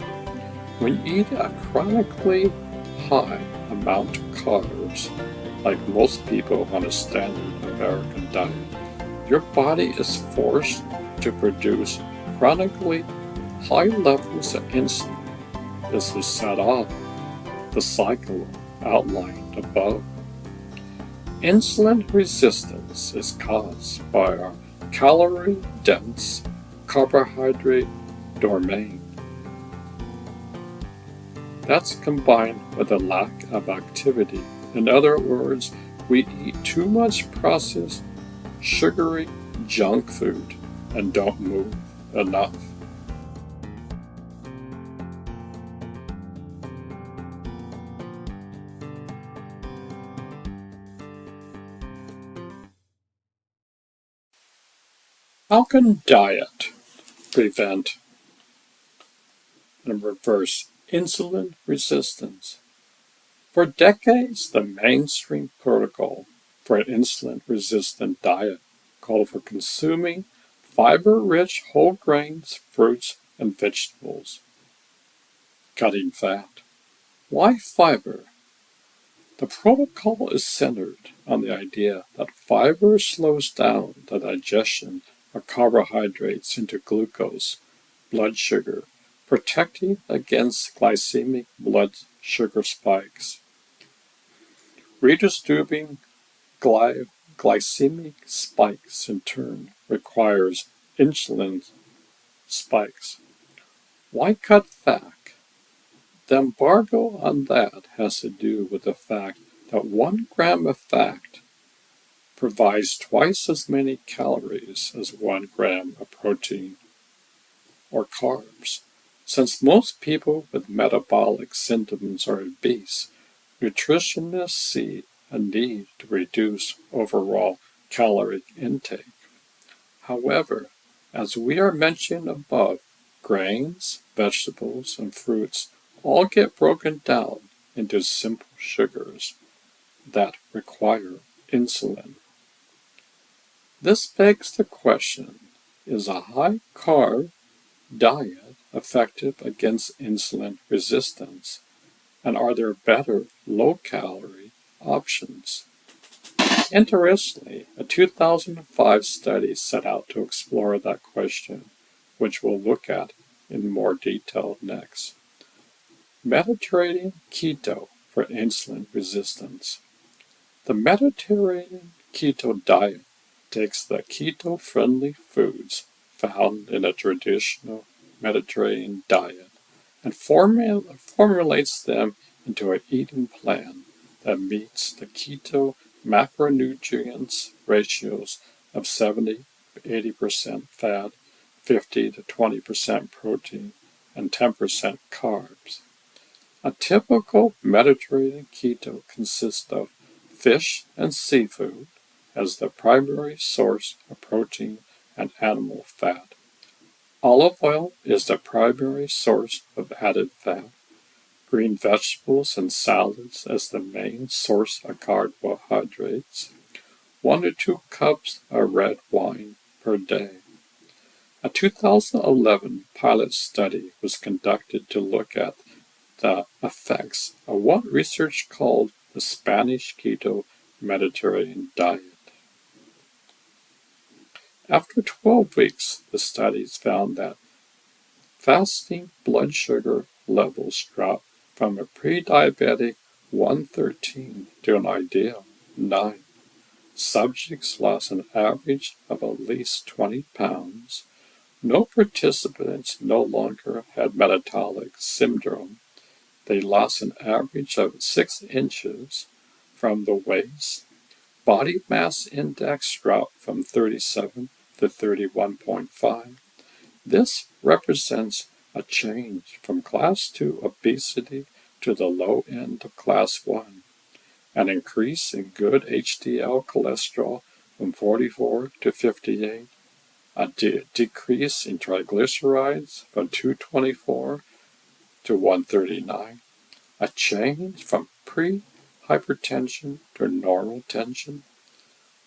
When you eat a chronically high amount of carbs, like most people on a standard American diet, your body is forced to produce chronically high levels of insulin. This will set off the cycle outlined above. Insulin resistance is caused by our calorie-dense carbohydrate domain. That's combined with a lack of activity. In other words, we eat too much processed, sugary junk food and don't move enough. How can diet prevent and reverse insulin resistance? For decades, the mainstream protocol for an insulin-resistant diet called for consuming fiber-rich whole grains, fruits, and vegetables. Cutting fat. Why fiber? The protocol is centered on the idea that fiber slows down the digestion of carbohydrates into glucose, blood sugar, protecting against glycemic blood sugar spikes. Redistributing glycemic spikes in turn requires insulin spikes. Why cut fat? The embargo on that has to do with the fact that 1 gram of fat provides twice as many calories as 1 gram of protein or carbs. Since most people with metabolic symptoms are obese, nutritionists see a need to reduce overall caloric intake. However, as we are mentioning above, grains, vegetables, and fruits all get broken down into simple sugars that require insulin. This begs the question, is a high-carb diet effective against insulin resistance? And are there better low-calorie options? Interestingly, a 2005 study set out to explore that question, which we'll look at in more detail next. Mediterranean Keto for insulin resistance. The Mediterranean Keto diet takes the keto-friendly foods found in a traditional Mediterranean diet and formulates them into an eating plan that meets the keto macronutrients ratios of 70 to 80% fat, 50 to 20% protein, and 10% carbs. A typical Mediterranean keto consists of fish and seafood as the primary source of protein and animal fat. Olive oil is the primary source of added fat. Green vegetables and salads as the main source of carbohydrates. 1 to 2 cups of red wine per day. A 2011 pilot study was conducted to look at the effects of what research called the Spanish Keto Mediterranean diet. After 12 weeks, the studies found that fasting blood sugar levels dropped from a pre-diabetic 113 to an ideal 9. Subjects lost an average of at least 20 pounds. No participants no longer had metabolic syndrome. They lost an average of 6 inches from the waist. Body mass index dropped from 37 to 31.5. This represents a change from class 2 obesity to the low end of class 1, an increase in good HDL cholesterol from 44 to 58, a decrease in triglycerides from 224 to 139, a change from pre-hypertension to normal tension.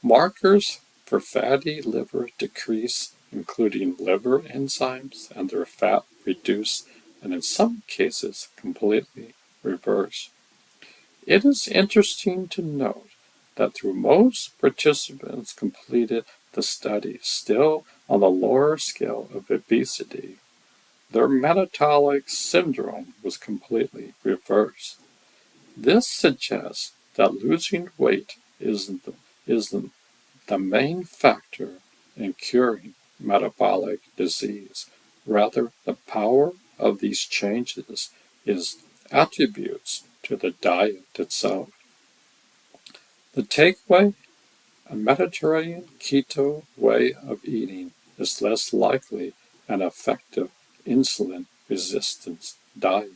Markers for fatty liver decrease including liver enzymes and their fat reduced and in some cases completely reversed. It is interesting to note that though most participants completed the study still on the lower scale of obesity, their metabolic syndrome was completely reversed. This suggests that losing weight isn't the main factor in curing metabolic disease. Rather, the power of these changes is attributes to the diet itself. The takeaway: a Mediterranean keto way of eating is less likely an effective insulin resistance diet.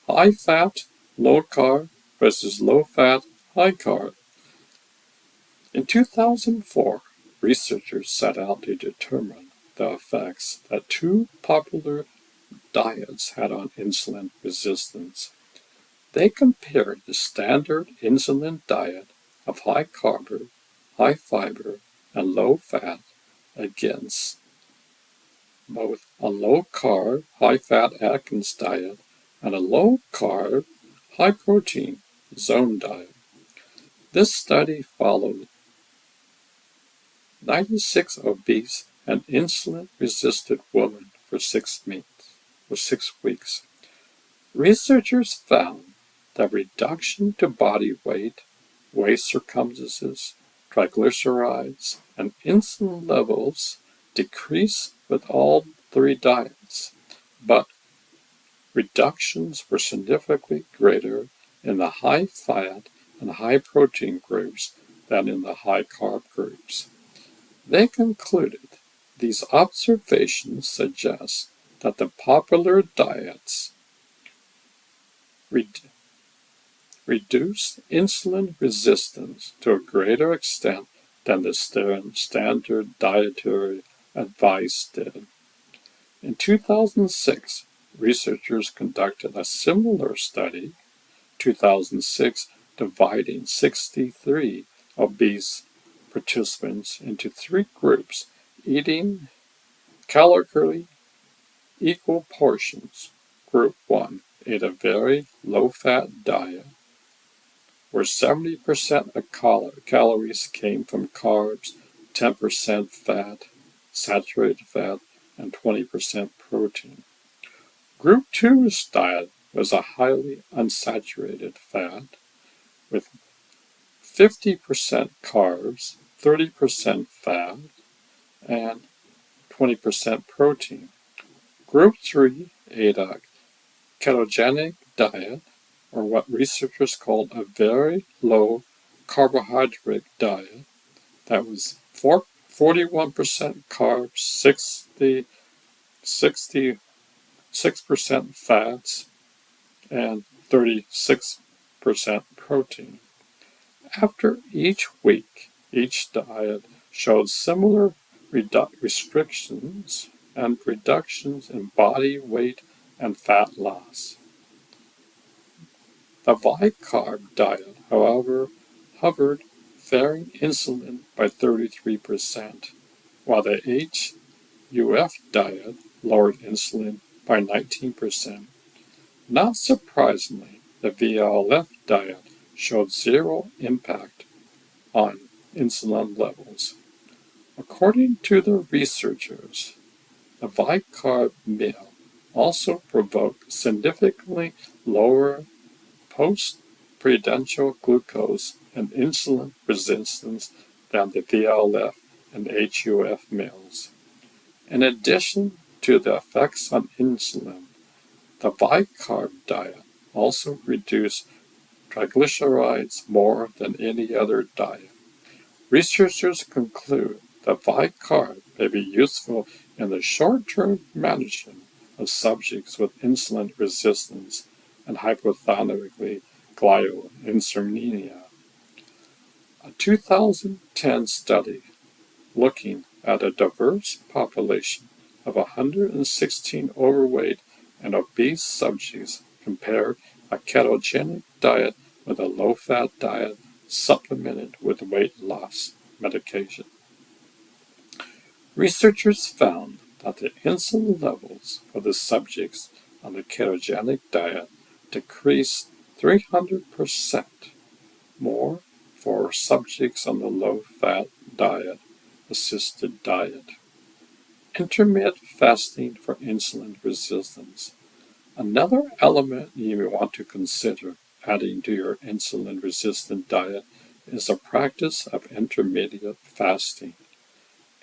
High fat, low carb versus low fat, high carb. In 2004, researchers set out to determine the effects that two popular diets had on insulin resistance. They compared the standard insulin diet of high carb, high fiber, and low fat against both a low carb, high fat Atkins diet and a low carb, high protein zone diet. This study followed 96 obese and insulin-resistant women for 6 weeks. Researchers found that reduction to body weight, waist circumferences, triglycerides, and insulin levels decreased with all three diets, but reductions were significantly greater in the high-fat and high-protein groups than in the high-carb groups. They concluded these observations suggest that the popular diets reduced insulin resistance to a greater extent than the standard dietary advice did. In 2006, researchers conducted a similar study, 2006, dividing 63 obese participants into three groups, eating calorically equal portions. Group 1 ate a very low-fat diet where 70% of calories came from carbs, 10% fat, saturated fat, and 20% protein. Group 2's diet was a highly unsaturated fat with 50% carbs, 30% fat, and 20% protein. Group 3 ate a ketogenic diet, or what researchers called a very low carbohydrate diet that was 41% carbs, 66% fats, and 36% protein. After each week, each diet showed similar restrictions and reductions in body weight and fat loss. The high-carb diet, however, hovered, varying insulin by 33%, while the HUF diet lowered insulin by 19%. Not surprisingly, the VLF diet showed zero impact on insulin levels. According to the researchers, the high-carb meal also provoked significantly lower post-prandial glucose and insulin resistance than the VLF and HUF meals. In addition to the effects on insulin, the high-carb diet also reduced triglycerides more than any other diet. Researchers conclude that high carb may be useful in the short-term management of subjects with insulin resistance and hypothalamic gliomyopathy. A 2010 study looking at a diverse population of 116 overweight and obese subjects compared a ketogenic diet with a low-fat diet supplemented with weight loss medication. Researchers found that the insulin levels for the subjects on the ketogenic diet decreased 300% more for subjects on the low-fat diet, assisted diet. Intermittent fasting for insulin resistance. Another element you may want to consider adding to your insulin-resistant diet is the practice of intermittent fasting.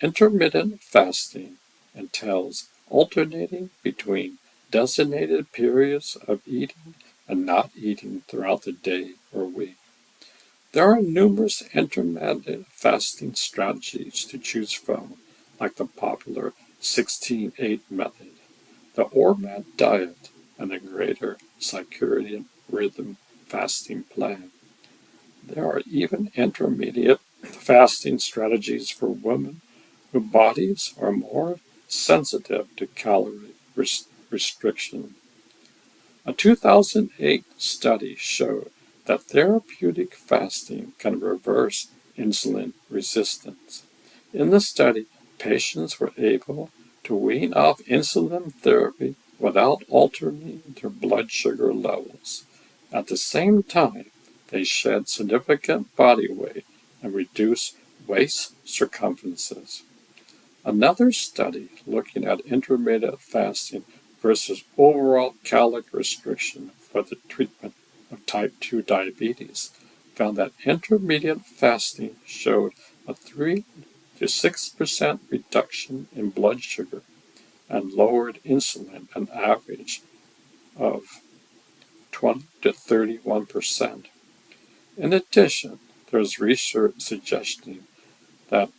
Intermittent fasting entails alternating between designated periods of eating and not eating throughout the day or week. There are numerous intermittent fasting strategies to choose from, like the popular 16-8 method, the ORMAD diet, and the Greater Circadian Rhythm fasting plan. There are even intermediate fasting strategies for women whose bodies are more sensitive to calorie restriction. A 2008 study showed that therapeutic fasting can reverse insulin resistance. In the study, patients were able to wean off insulin therapy without altering their blood sugar levels. At the same time, they shed significant body weight and reduced waist circumferences. Another study looking at intermittent fasting versus overall calorie restriction for the treatment of type 2 diabetes found that intermittent fasting showed a 3 to 6% reduction in blood sugar and lowered insulin an average of 20 to 31%. In addition, there's research suggesting that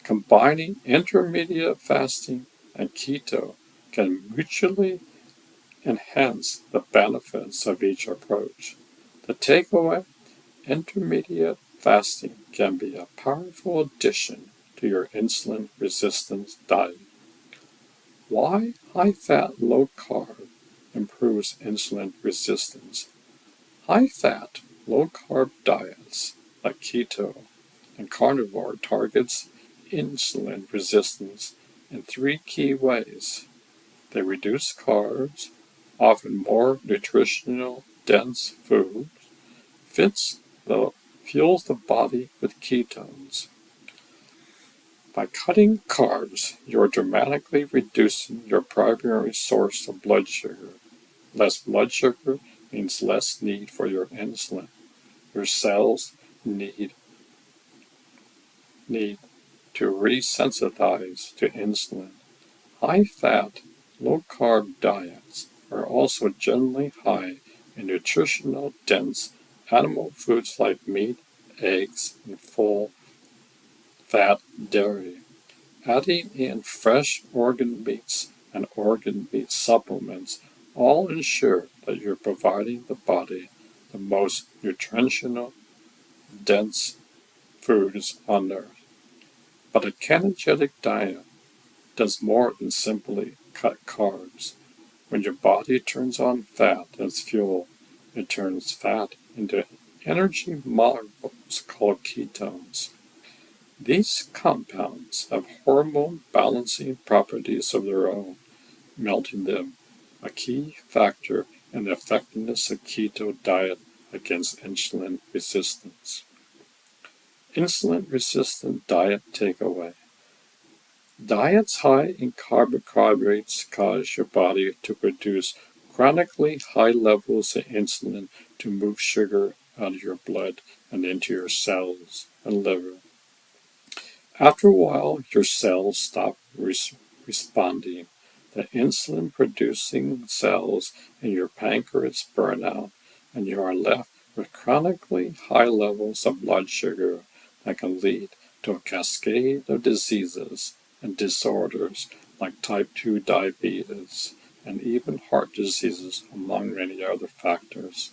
combining intermittent fasting and keto can mutually enhance the benefits of each approach. The takeaway: intermittent fasting can be a powerful addition to your insulin resistance diet. Why high fat, low carb improves insulin resistance? High fat, low carb diets like keto and carnivore targets insulin resistance in three key ways. They reduce carbs, often more nutritional dense food, fuels the body with ketones. By cutting carbs, you're dramatically reducing your primary source of blood sugar. Less blood sugar means less need for your insulin. Your cells need to resensitize to insulin. High-fat, low-carb diets are also generally high in nutritional dense animal foods like meat, eggs, and full-fat dairy. Adding in fresh organ meats and organ meat supplements all ensure that you're providing the body the most nutritional dense foods on earth. But a ketogenic diet does more than simply cut carbs. When your body turns on fat as fuel, it turns fat into energy molecules called ketones. These compounds have hormone balancing properties of their own, melting them a key factor in the effectiveness of keto diet against insulin resistance. Insulin-resistant diet takeaway. Diets high in carbohydrates cause your body to produce chronically high levels of insulin to move sugar out of your blood and into your cells and liver. After a while, your cells stop responding. The insulin-producing cells in your pancreas burn out, and you are left with chronically high levels of blood sugar that can lead to a cascade of diseases and disorders like type 2 diabetes and even heart diseases, among many other factors.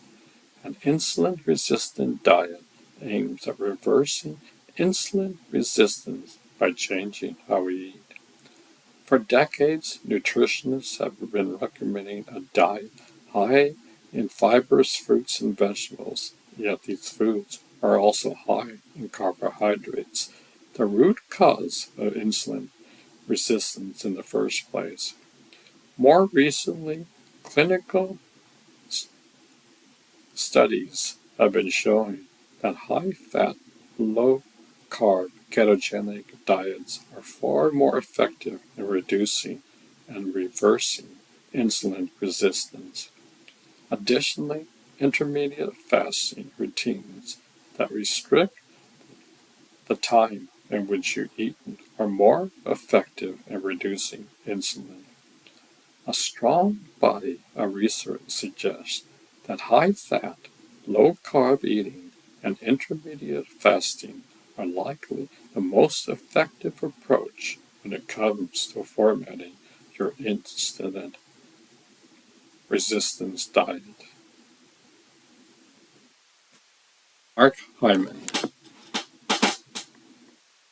An insulin-resistant diet aims at reversing insulin resistance by changing how we eat. For decades, nutritionists have been recommending a diet high in fibrous fruits and vegetables, yet these foods are also high in carbohydrates, the root cause of insulin resistance in the first place. More recently, clinical studies have been showing that high-fat, low-carb ketogenic diets are far more effective in reducing and reversing insulin resistance. Additionally, intermediate fasting routines that restrict the time in which you eat are more effective in reducing insulin. A strong body of research suggests that high-fat, low-carb eating and intermediate fasting are likely the most effective approach when it comes to formatting your insulin resistance diet. Mark Hyman.